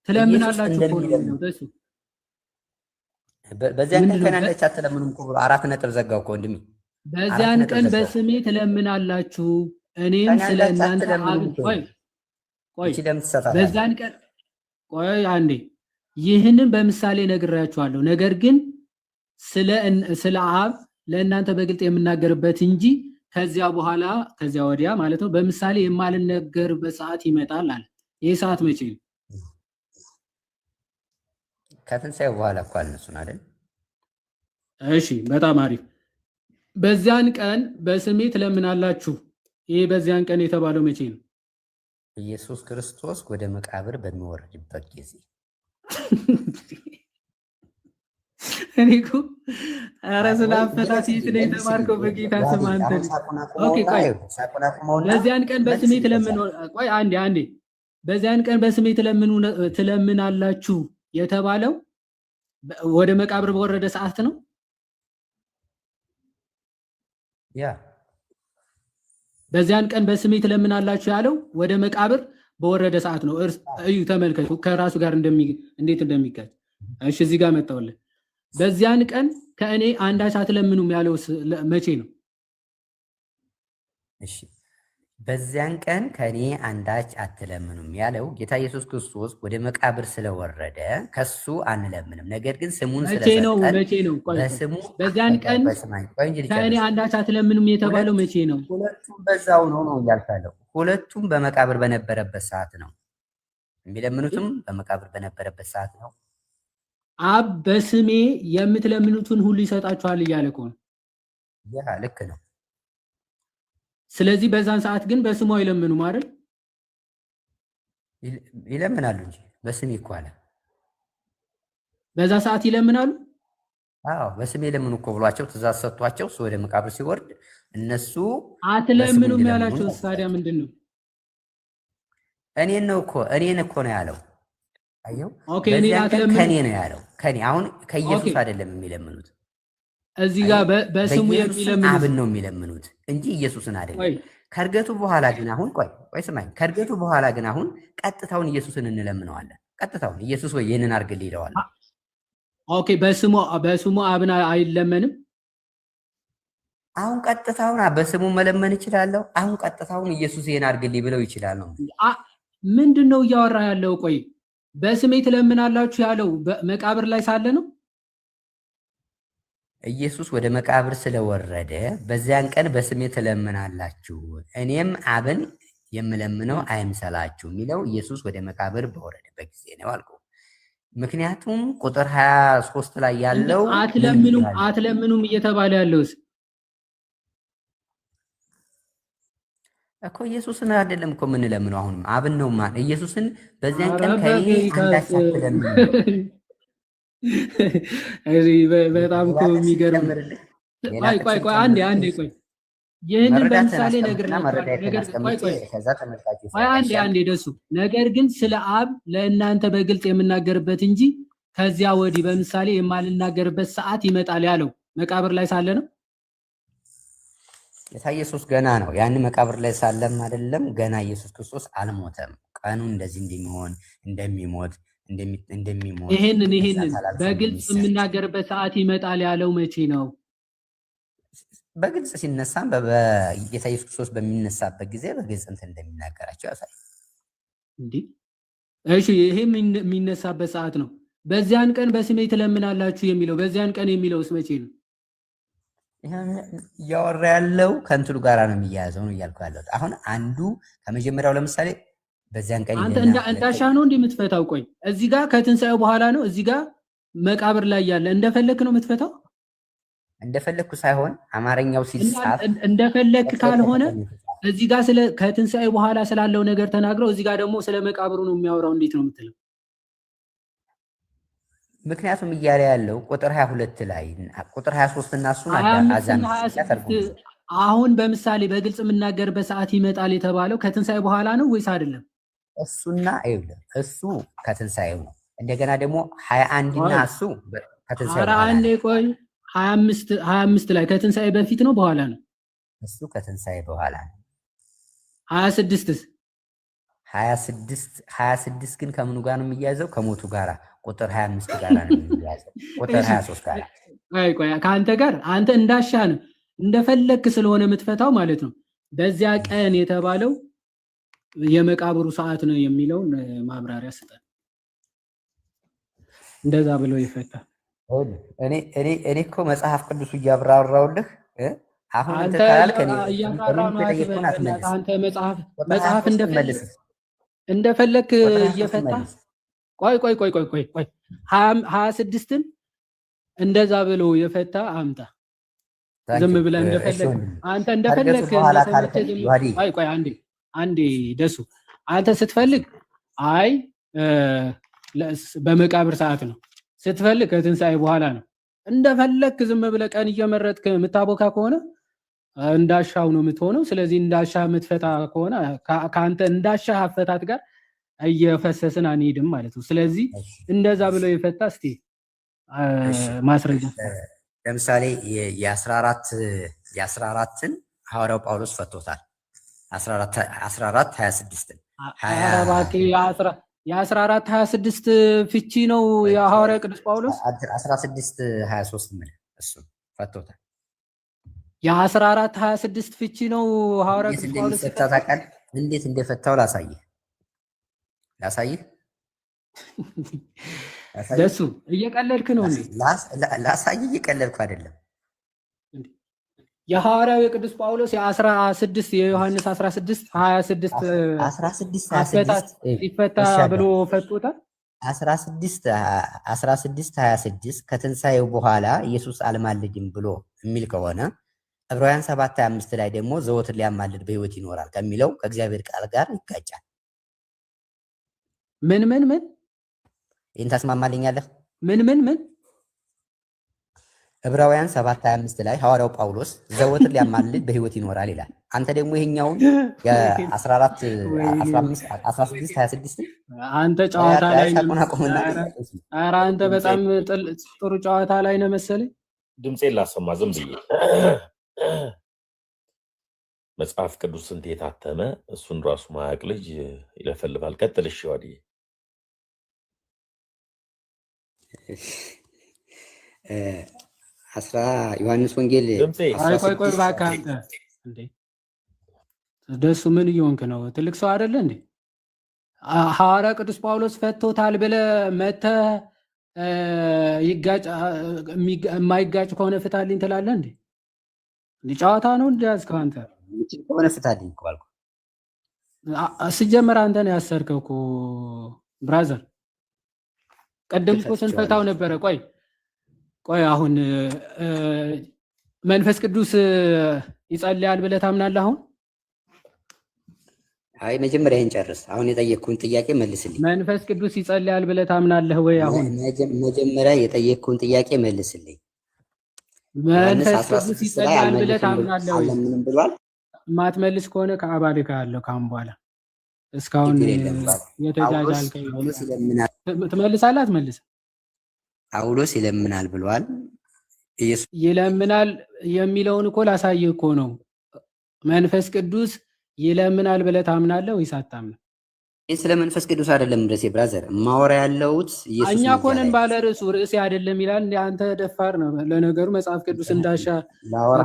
S2: ትለምናላችሁ እኮ ነው የሚለው።
S5: በዚያን ቀን ከኔ አንዳች አትለምኑም እኮ ብሎ 4 ነጥብ ዘጋው እኮ ወንድሜ።
S2: በዚያን ቀን በስሜ ትለምናላችሁ እኔም ስለ እናንተ አብ ቆይ በዚያን ቀን ቆይ አንዴ ይህንን በምሳሌ ነግራችኋለሁ። ነገር ግን ስለ አብ ለእናንተ በግልጥ የምናገርበት እንጂ ከዚያ በኋላ ከዚያ ወዲያ ማለት ነው በምሳሌ የማልነገርበት ሰዓት ይመጣል አለ። ይህ ሰዓት መቼ ነው?
S5: ከትንሣኤው በኋላ እኮ አልነሱን አይደል?
S2: እሺ በጣም አሪፍ። በዚያን ቀን በስሜ ትለምናላችሁ። ይህ በዚያን ቀን የተባለው መቼ ነው?
S5: ኢየሱስ ክርስቶስ ወደ መቃብር በሚወርድበት ጊዜ።
S2: እኔ እኮ ኧረ ስለ አፈታት የት ነው የተማርከው? በጌታ ስም አንተ። ኦኬ ቆይ በዚያን ቀን በስሜ ቆይ አንዴ በዚያን ቀን በስሜ ትለምናላችሁ የተባለው ወደ መቃብር በወረደ ሰዓት ነው።
S5: ያ
S2: በዚያን ቀን በስሜ ትለምናላችሁ ያለው ወደ መቃብር በወረደ ሰዓት ነው። እዩ ተመልከቱ ከራሱ ጋር እንዴት እንደሚጋጭ። እሺ እዚህ ጋር መጣውልህ። በዚያን ቀን ከእኔ አንዳች አትለምኑም ያለው መቼ ነው?
S5: እሺ በዚያን ቀን ከኔ አንዳች አትለምኑም ያለው ጌታ ኢየሱስ ክርስቶስ ወደ መቃብር ስለወረደ ከሱ አንለምንም። ነገር ግን ስሙን ስለሰጠን በስሙ
S2: በዚያን ቀን ከኔ አንዳች አትለምኑም የተባለው መቼ ነው?
S5: ሁለቱም በዛው ነው እያልካለሁ። ሁለቱም በመቃብር በነበረበት ሰዓት ነው የሚለምኑትም በመቃብር በነበረበት ሰዓት ነው።
S2: አብ በስሜ የምትለምኑትን ሁሉ ይሰጣችኋል እያለ እኮ ነው።
S5: ያ ልክ ነው።
S2: ስለዚህ በዛን ሰዓት ግን በስሙ አይለምኑም አይደል?
S5: ይለምናሉ እንጂ በስሜ እኮ አለ።
S2: በዛ ሰዓት ይለምናሉ።
S5: አዎ በስሜ ለምኑ እኮ ብሏቸው ትእዛዝ ሰጥቷቸው እሱ ወደ መቃብር ሲወርድ እነሱ
S2: አትለምኑም ያላቸው ታዲያ ምንድን ነው?
S5: እኔን እኮ ነው ያለው። አየው
S2: ኦኬ፣ እኔ አትለምኑ
S5: ከኔ ነው ያለው። ከኔ አሁን ከኢየሱስ አይደለም የሚለምኑት።
S2: እዚህ ጋር በስሙ የሚለምኑት
S5: አብን ነው የሚለምኑት እንጂ ኢየሱስን አይደለም። ከእርገቱ በኋላ ግን አሁን ቆይ ስማኝ፣ ከእርገቱ በኋላ ግን አሁን ቀጥታውን ኢየሱስን እንለምነዋለን። ቀጥታውን ኢየሱስ ወይ ይሄንን አድርግልኝ ይለዋል።
S2: ኦኬ፣ በስሙ አብን አይለመንም።
S5: አሁን ቀጥታውን በስሙ መለመን ይችላለሁ። አሁን ቀጥታውን ኢየሱስ ይሄን አድርግልኝ ብለው ይችላል ነው።
S2: ምንድን ነው እያወራ ያለው? ቆይ በስሜ ትለምናላችሁ ያለው መቃብር ላይ ሳለ ነው።
S5: ኢየሱስ ወደ መቃብር ስለወረደ በዚያን ቀን በስሜ ትለምናላችሁ እኔም አብን የምለምነው አይምሰላችሁ የሚለው ኢየሱስ ወደ መቃብር በወረደበት ጊዜ ነው አልኩ። ምክንያቱም ቁጥር 23 ላይ ያለው
S2: አትለምኑም እየተባለ ያለውስ
S5: እኮ ኢየሱስን አይደለም እኮ የምንለምነው። አሁንም አብን ነው ማን ኢየሱስን በዚያን ቀን ከኔ አንዳች አትለምኑ።
S2: በጣም እኮ የሚገርም። ቆይ አንዴ ቆይ ይህንን በምሳሌ አንዴ ደሱ ነገር ግን ስለ አብ ለእናንተ በግልጽ የምናገርበት እንጂ ከዚያ ወዲህ በምሳሌ የማልናገርበት ሰዓት ይመጣል ያለው መቃብር ላይ ሳለ ነው።
S5: ጌታ ኢየሱስ ገና ነው ያን መቃብር ላይ ሳለም አይደለም። ገና ኢየሱስ ክርስቶስ አልሞተም። ቀኑ እንደዚህ እንደሚሞት ይሄንን
S2: በግልጽ የምናገርበት ሰዓት ይመጣል ያለው መቼ ነው?
S5: በግልጽ ሲነሳም በጌታ ኢየሱስ ክርስቶስ በሚነሳበት ጊዜ በግልጽ እንደሚናገራቸው ያሳያል።
S2: እንዴ እሺ፣ ይሄ የሚነሳበት ሰዓት ነው። በዚያን ቀን በስሜ ትለምናላችሁ የሚለው በዚያን ቀን የሚለውስ መቼ ነው?
S5: እያወራ ያለው ከእንትኑ ጋራ ነው የሚያያዘው ነው እያልኩ ያለሁት። አሁን አንዱ ከመጀመሪያው ለምሳሌ በዚያን ቀን
S2: አንተ እንዳሻ ነው እንደምትፈታው። ቆይ እዚህ ጋር ከትንሳኤው በኋላ ነው እዚህ ጋር መቃብር ላይ ያለ እንደፈለክ ነው የምትፈታው።
S5: እንደፈለኩ ሳይሆን አማርኛው ሲጻፍ
S2: እንደፈለክ ካልሆነ እዚህ ጋር ስለ ከትንሳኤው በኋላ ስላለው ነገር ተናግረው እዚህ ጋር ደግሞ ስለ መቃብሩ ነው የሚያወራው። እንዴት ነው የምትለው?
S5: ምክንያቱም እያለ ያለው ቁጥር 22 ላይ ቁጥር 23 እና እሱ
S2: አሁን በምሳሌ በግልጽ የምናገርበት ሰዓት ይመጣል የተባለው ከትንሳኤ በኋላ ነው ወይስ አይደለም?
S5: እሱና እሱ ከትንሳኤው ነው። እንደገና ደግሞ 21 እና እሱ ከትንሳኤው በኋላ ነው።
S2: ቆይ 25 ላይ ከትንሳኤ በፊት ነው በኋላ ነው?
S5: እሱ ከትንሳኤ በኋላ ነው። 26 ግን ከምኑ ጋር ነው የሚያዘው? ከሞቱ ጋራ ቁጥር 25 ጋር ነው የሚያዘው። ቁጥር 23 ጋር
S2: ቆይ ከአንተ ጋር አንተ እንዳሻ ነው እንደፈለክ ስለሆነ የምትፈታው ማለት ነው። በዚያ ቀን የተባለው የመቃብሩ ሰዓት ነው የሚለውን ማብራሪያ ስጠን። እንደዛ ብሎ ይፈታል።
S5: እኔ እኮ መጽሐፍ ቅዱስ እያብራራውልህ አሁን አንተ ካልከኝ
S2: አንተ መጽሐፍ እንደፈለክ እየፈታ ቆይ 26ን እንደዛ ብሎ የፈታ አምጣ። ዝም ብለህ እንደፈለክ አንተ እንደፈለክ ቆይ አንዴ ደሱ አንተ ስትፈልግ አይ በመቃብር ሰዓት ነው ስትፈልግ ከትንሳኤ በኋላ ነው እንደፈለክ ዝም ብለህ ቀን እየመረጥክ የምታቦካ ከሆነ እንዳሻው ነው የምትሆነው። ስለዚህ እንዳሻህ የምትፈታ ከሆነ ከአንተ እንዳሻህ አፈታት ጋር እየፈሰስን አንሄድም ማለት ነው። ስለዚህ እንደዛ ብለው የፈታ እስቲ ማስረጃ
S5: ለምሳሌ የ14ን ሐዋርያው ጳውሎስ ፈቶታል። 14:26
S2: የ14:26 ፍቺ ነው የሐዋርያው ቅዱስ ጳውሎስ
S5: 16:23 ምን እሱ ፈቶታል።
S2: የ14 26 ፍቺ ነው ሐዋርያ
S5: እንዴት
S2: ቅዱስ ጳውሎስ
S5: እንደሚፈታ ታውቃለህ? እንዴት እንደፈታው ላሳይህ።
S2: ደሱ እየቀለድክ ነው እንዴ?
S5: ላሳይህ። እየቀለድኩ አይደለም።
S2: የሐዋርያው የቅዱስ ጳውሎስ የ16 የዮሐንስ 16 26 አፈታት ሲፈታ ብሎ ፈቶታል።
S5: 16 ከትንሣኤው በኋላ ኢየሱስ አልማልድም ብሎ የሚል ከሆነ ዕብራውያን 7:25 ላይ ደግሞ ዘወትር ሊያማልድ በሕይወት ይኖራል ከሚለው ከእግዚአብሔር ቃል ጋር ይጋጫል።
S2: ምን
S5: ይህን ታስማማልኛለህ?
S2: ምን
S5: ዕብራውያን 7:25 ላይ ሐዋርያው ጳውሎስ ዘወትር ሊያማልድ በሕይወት ይኖራል ይላል። አንተ ደግሞ ይሄኛውን የ16:26
S2: አንተ ጨዋታ ላይ ኧረ አንተ በጣም ጥሩ ጨዋታ ላይ ነው መሰለኝ።
S3: ድምፄን ላሰማ ዝም ብዬ መጽሐፍ ቅዱስ ስንት የታተመ እሱን ራሱ ማያውቅ ልጅ ይለፈልፋል። ቀጥል። እሺ ወዲህ
S5: ዮሐንስ ወንጌል
S2: ቆይ እባክህ አንተ እንዴ ደሱ ምን እየሆንክ ነው? ትልቅ ሰው አይደለ እንዴ? ሐዋርያ ቅዱስ ጳውሎስ ፈቶታል ብለህ መተህ የማይጋጭ ከሆነ ፍታልኝ ትላለህ እንዴ? ጨዋታ ነው እንደ ያዝከው አንተ
S5: ከሆነ ፍታልኝ እኮ አልኩህ።
S2: ሲጀመር አንተ ነው ያሰርከው እኮ ብራዘር። ቀደም እኮ ስንፈታው ነበረ። ቆይ አሁን መንፈስ ቅዱስ ይጸልያል ብለህ ታምናለህ? አሁን
S5: አይ መጀመሪያ ይሄን ጨርስ። አሁን የጠየቅኩህን ጥያቄ መልስልኝ።
S2: መንፈስ ቅዱስ ይጸልያል ብለህ ታምናለህ ወይ? አሁን
S5: መጀመሪያ የጠየቅኩህን ጥያቄ መልስልኝ።
S2: መንፈስ ቅዱስ ይጸልያል ብለህ ታምናለህ ወይ?
S5: ምንም ብሏል።
S2: ማትመልስ ከሆነ ከአባል ካለው ካሁን በኋላ እስካሁን የተጃጃልከኝ ትመልሳለህ አትመልስም?
S5: ጳውሎስ ይለምናል ብሏል። ኢየሱስ
S2: ይለምናል የሚለውን እኮ ላሳይህ እኮ ነው። መንፈስ ቅዱስ ይለምናል ብለህ ታምናለህ ወይስ አታምንም?
S5: ስለ መንፈስ ቅዱስ አይደለም ድረስ ብራዘር ማወራ ያለውት ኢየሱስ
S2: እኛ እኮ ነን ባለ ርዕሴ አይደለም ይላል። አንተ ደፋር ነው። ለነገሩ መጽሐፍ ቅዱስ እንዳሻ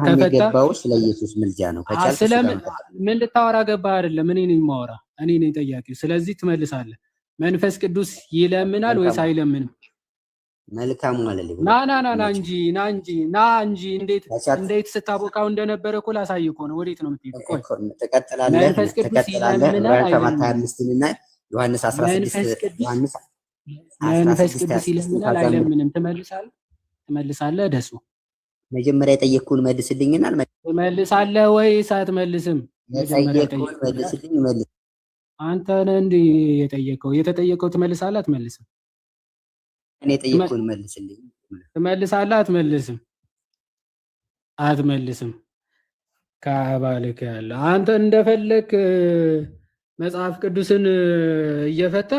S5: ከፈታ ስለ ኢየሱስ ምልጃ ነው።
S2: ምን ልታወራ ገባህ? አይደለም እኔ ነኝ የማወራ፣ እኔ ነኝ ጠያቂው። ስለዚህ ትመልሳለህ። መንፈስ ቅዱስ ይለምናል ወይስ አይለምንም?
S5: መልካሙ አለልኝ
S2: ና እንጂ እንዴት ስታቦቃው እንደነበረ እኮ ላሳይህ እኮ ነው። ወዴት ነው የምትሄደው? ቆይ
S5: ትቀጥላለህ።
S2: መንፈስ ቅዱስ ይለምናል
S5: ዮሐንስ 16
S2: መንፈስ ቅዱስ ይለምናል አይለምንም? ትመልሳለህ? ደሱ
S5: መጀመሪያ የጠየቅኩህን መልስልኝና
S2: ትመልሳለህ ወይስ አትመልስም?
S5: የጠየቅኩህን መልስልኝ። መልስ
S2: አንተ ነህ እንደ የተጠየቀው ትመልሳለህ አትመልስም?
S5: እኔ የጠየቅኩህን መልስልኝ።
S2: ትመልሳለህ አትመልስም? አትመልስም። ከአባልክ ያለ አንተ እንደፈለክ መጽሐፍ ቅዱስን እየፈታ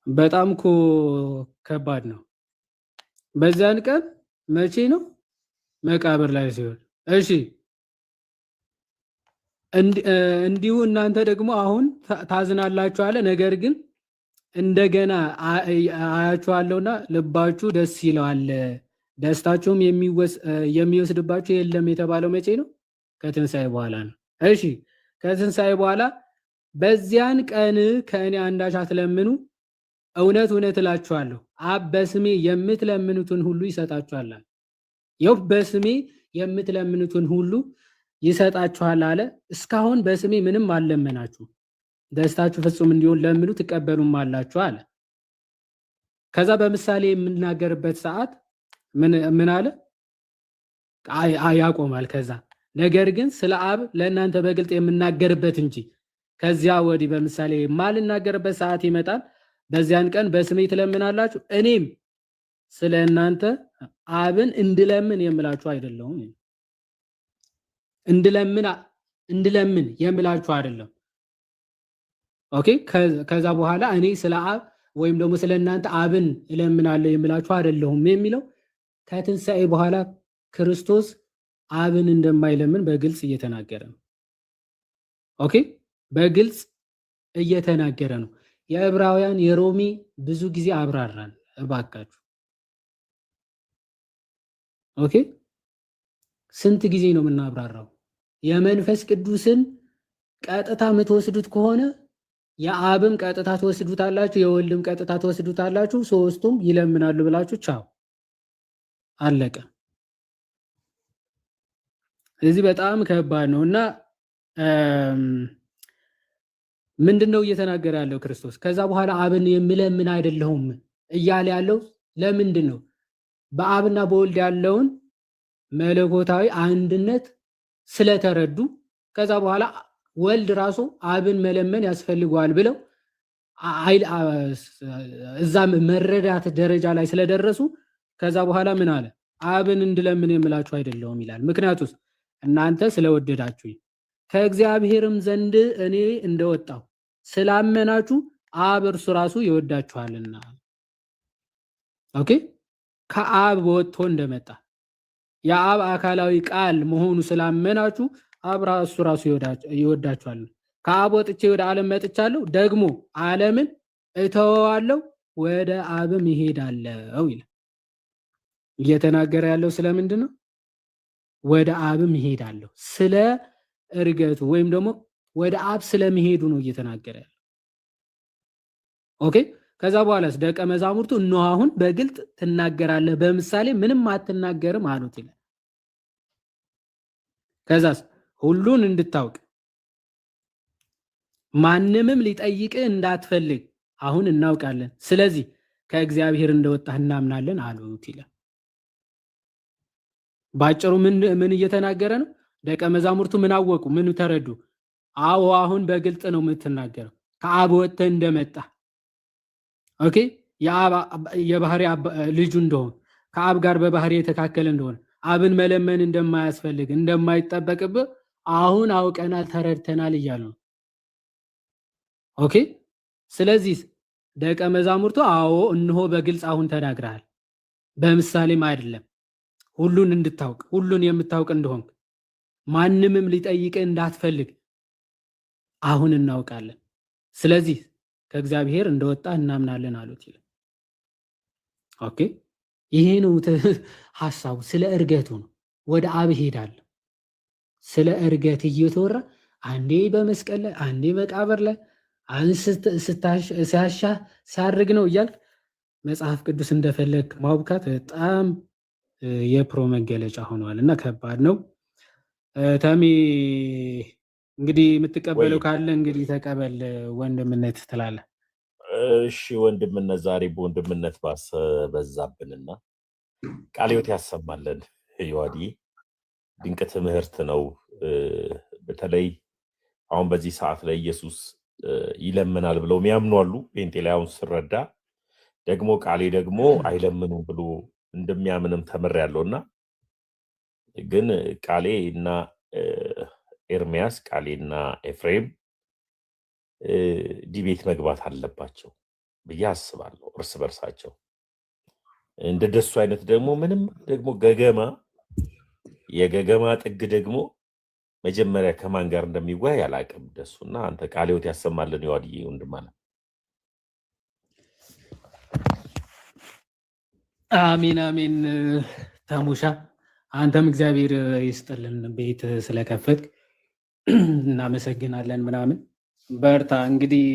S2: በጣም እኮ ከባድ ነው። በዛን ቀን መቼ ነው? መቃብር ላይ ሲሆን። እሺ እንዲሁ እናንተ ደግሞ አሁን ታዝናላችሁ አለ። ነገር ግን እንደገና አያችኋለሁና ልባችሁ ደስ ይለዋል፣ ደስታችሁም የሚወስድባችሁ የለም የተባለው መቼ ነው? ከትንሣኤ በኋላ ነው። እሺ ከትንሣኤ በኋላ በዚያን ቀን ከእኔ አንዳች አትለምኑ፣ እውነት እውነት እላችኋለሁ አብ በስሜ የምትለምኑትን ሁሉ ይሰጣችኋል። ይኸው በስሜ የምትለምኑትን ሁሉ ይሰጣችኋል አለ። እስካሁን በስሜ ምንም አልለመናችሁ፣ ደስታችሁ ፍጹም እንዲሆን ለምኑ ትቀበሉም አላችሁ አለ። ከዛ በምሳሌ የምናገርበት ሰዓት ምን አለ? ያቆማል። ከዛ ነገር ግን ስለ አብ ለእናንተ በግልጥ የምናገርበት እንጂ ከዚያ ወዲህ በምሳሌ የማልናገርበት ሰዓት ይመጣል። በዚያን ቀን በስሜ ትለምናላችሁ፣ እኔም ስለ እናንተ አብን እንድለምን የምላችሁ አይደለሁም። እንድለምን የምላችሁ አይደለም። ኦኬ። ከዛ በኋላ እኔ ስለ አብ ወይም ደግሞ ስለ እናንተ አብን እለምናለሁ የምላችሁ አይደለሁም የሚለው ከትንሣኤ በኋላ ክርስቶስ አብን እንደማይለምን በግልጽ እየተናገረ ነው። ኦኬ፣ በግልጽ እየተናገረ ነው። የዕብራውያን የሮሚ ብዙ ጊዜ አብራራን እባካችሁ። ኦኬ፣ ስንት ጊዜ ነው የምናብራራው? የመንፈስ ቅዱስን ቀጥታ የምትወስዱት ከሆነ የአብም ቀጥታ ትወስዱታላችሁ፣ የወልድም ቀጥታ ትወስዱታላችሁ። ሶስቱም ይለምናሉ ብላችሁ ቻው አለቀ። ስለዚህ በጣም ከባድ ነው እና ምንድነው እየተናገረ ያለው ክርስቶስ? ከዛ በኋላ አብን የምለምን አይደለሁም እያለ ያለው ለምንድን ነው? በአብና በወልድ ያለውን መለኮታዊ አንድነት ስለተረዱ ከዛ በኋላ ወልድ ራሱ አብን መለመን ያስፈልገዋል ብለው እዛ መረዳት ደረጃ ላይ ስለደረሱ ከዛ በኋላ ምን አለ? አብን እንድለምን የምላችሁ አይደለሁም ይላል። ምክንያቱስ እናንተ ስለወደዳችሁኝ ከእግዚአብሔርም ዘንድ እኔ እንደወጣሁ ስላመናችሁ አብ እርሱ ራሱ ይወዳችኋልና። ኦኬ፣ ከአብ ወጥቶ እንደመጣ የአብ አካላዊ ቃል መሆኑ ስላመናችሁ አብ እርሱ ራሱ ይወዳችኋል። ከአብ ወጥቼ ወደ ዓለም መጥቻለሁ፣ ደግሞ ዓለምን እተወዋለሁ፣ ወደ አብም ይሄዳለሁ ይላል። እየተናገረ ያለው ስለምንድን ነው? ወደ አብም ይሄዳለሁ፣ ስለ እርገቱ ወይም ደግሞ ወደ አብ ስለመሄዱ ነው እየተናገረ ያለው። ኦኬ፣ ከዛ በኋላስ ደቀ መዛሙርቱ እነሆ አሁን በግልጥ ትናገራለህ፣ በምሳሌ ምንም አትናገርም አሉት ይላል። ከዛስ ሁሉን እንድታውቅ ማንምም ሊጠይቅህ እንዳትፈልግ አሁን እናውቃለን፣ ስለዚህ ከእግዚአብሔር እንደወጣህ እናምናለን አሉት ይላል። ባጭሩ ምን እየተናገረ ነው? ደቀ መዛሙርቱ ምን አወቁ? ምን ተረዱ? አዎ አሁን በግልጥ ነው የምትናገረው፣ ከአብ ወጥተህ እንደመጣ ኦኬ፣ የባህሪ ልጁ እንደሆነ ከአብ ጋር በባህሪ የተካከለ እንደሆነ አብን መለመን እንደማያስፈልግ እንደማይጠበቅብህ አሁን አውቀናል፣ ተረድተናል እያሉ ነው። ኦኬ፣ ስለዚህ ደቀ መዛሙርቱ አዎ እነሆ በግልጽ አሁን ተናግረሃል፣ በምሳሌም አይደለም፣ ሁሉን እንድታውቅ ሁሉን የምታውቅ እንደሆንክ ማንምም ሊጠይቅህ እንዳትፈልግ አሁን እናውቃለን፣ ስለዚህ ከእግዚአብሔር እንደወጣ እናምናለን አሉት ይላል። ኦኬ፣ ይሄ ነው ሐሳቡ። ስለ እርገቱ ነው። ወደ አብ ሄዳለሁ ስለ እርገት እየተወራ አንዴ በመስቀል ላይ አንዴ መቃብር ላይ ሲያርግ ነው እያልክ መጽሐፍ ቅዱስ እንደፈለግ ማውካት በጣም የፕሮ መገለጫ ሆኗል እና ከባድ ነው። ተሚ እንግዲህ የምትቀበለው ካለ እንግዲህ ተቀበል። ወንድምነት ትላለህ።
S3: እሺ ወንድምነት፣ ዛሬ በወንድምነት በዛብንና ቃለ ሕይወት ያሰማለን። ዮሐዲ ድንቅ ትምህርት ነው። በተለይ አሁን በዚህ ሰዓት ላይ ኢየሱስ ይለምናል ብለው የሚያምኑ አሉ። ጴንጤ ላይ አሁን ስረዳ ደግሞ ቃሌ ደግሞ አይለምኑም ብሎ እንደሚያምንም ተምሬያለሁና ግን ቃሌ እና ኤርሚያስ ቃሌና ኤፍሬም ዲቤት መግባት አለባቸው ብዬ አስባለሁ። እርስ በርሳቸው እንደ ደሱ አይነት ደግሞ ምንም ደግሞ የገገማ ጥግ ደግሞ መጀመሪያ ከማን ጋር እንደሚወያይ አላውቅም። ደሱና አንተ ቃለ ሕይወት ያሰማልን። ይዋድዬ ወንድም አለ።
S2: አሜን አሜን። ተሙሻ አንተም እግዚአብሔር ይስጥልን፣ ቤት ስለከፈትክ እናመሰግናለን ምናምን። በርታ እንግዲህ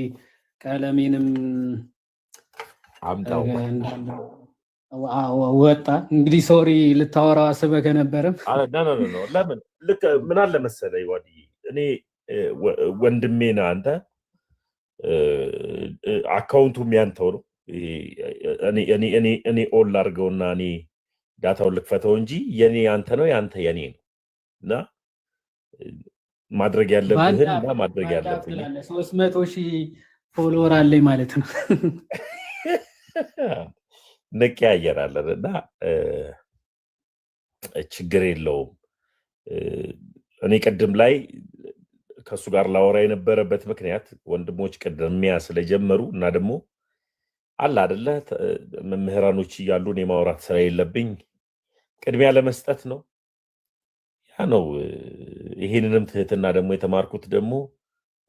S2: ቀለሜንም
S3: አምጣው
S2: ወጣ እንግዲህ። ሶሪ ልታወራው አስበህ ከነበረም
S3: ለምን ልክ ምን አለ መሰለህ ይዋድዬ፣ እኔ ወንድሜ ነህ አንተ፣ አካውንቱም ያንተው ነው። እኔ ኦል አድርገውና እኔ ዳታውን ልክፈተው እንጂ የኔ ያንተ ነው፣ ያንተ የኔ ነው እና ማድረግ ያለብህን እና ማድረግ ያለብኝ
S2: 300,000 ፎሎወር አለኝ ማለት ነው።
S3: እንቀያየራለን እና ችግር የለውም። እኔ ቅድም ላይ ከእሱ ጋር ላወራ የነበረበት ምክንያት ወንድሞች ቅድሚያ ስለጀመሩ እና ደግሞ አለ አደለ መምህራኖች እያሉ እኔ ማውራት ስራ የለብኝ ቅድሚያ ለመስጠት ነው። ያ ነው። ይህንንም ትህትና ደግሞ የተማርኩት ደግሞ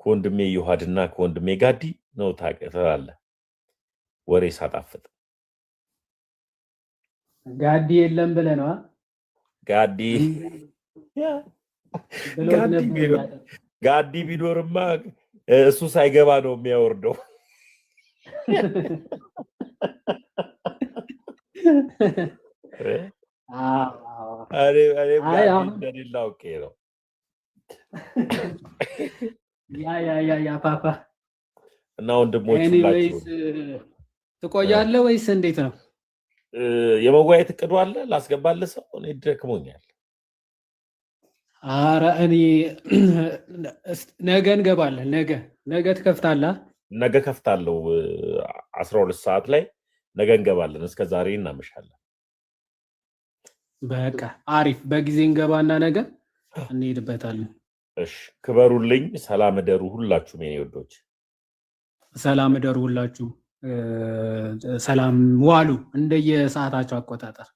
S3: ከወንድሜ ዮሐድና ከወንድሜ ጋዲ ነው። ታውቃለህ ወሬ ሳጣፍጥ
S2: ጋዲ የለም ብለህ ነው።
S3: ጋዲ ጋዲ ቢኖርማ እሱ ሳይገባ ነው የሚያወርደው። እንደሌላ ኦኬ ነው።
S2: ያ ፓፓ
S3: እና ወንድሞች
S2: ትቆያለህ ወይስ እንዴት ነው?
S3: የመወያየት እቅዱ አለ? ላስገባልህ ሰው? እኔ ደክሞኛል።
S2: ኧረ እኔ ነገ እንገባለን። ነገ ትከፍታለህ?
S3: ነገ ከፍታለሁ 12 ሰዓት ላይ ነገ እንገባለን። እስከ ዛሬ እናመሻለን።
S2: በቃ አሪፍ። በጊዜ እንገባና ነገ እንሄድበታለን።
S3: እሺ፣ ክበሩልኝ። ሰላም እደሩ ሁላችሁም የኔ ወዶች።
S2: ሰላም እደሩ ሁላችሁም። ሰላም ዋሉ እንደየሰዓታቸው አቆጣጠር።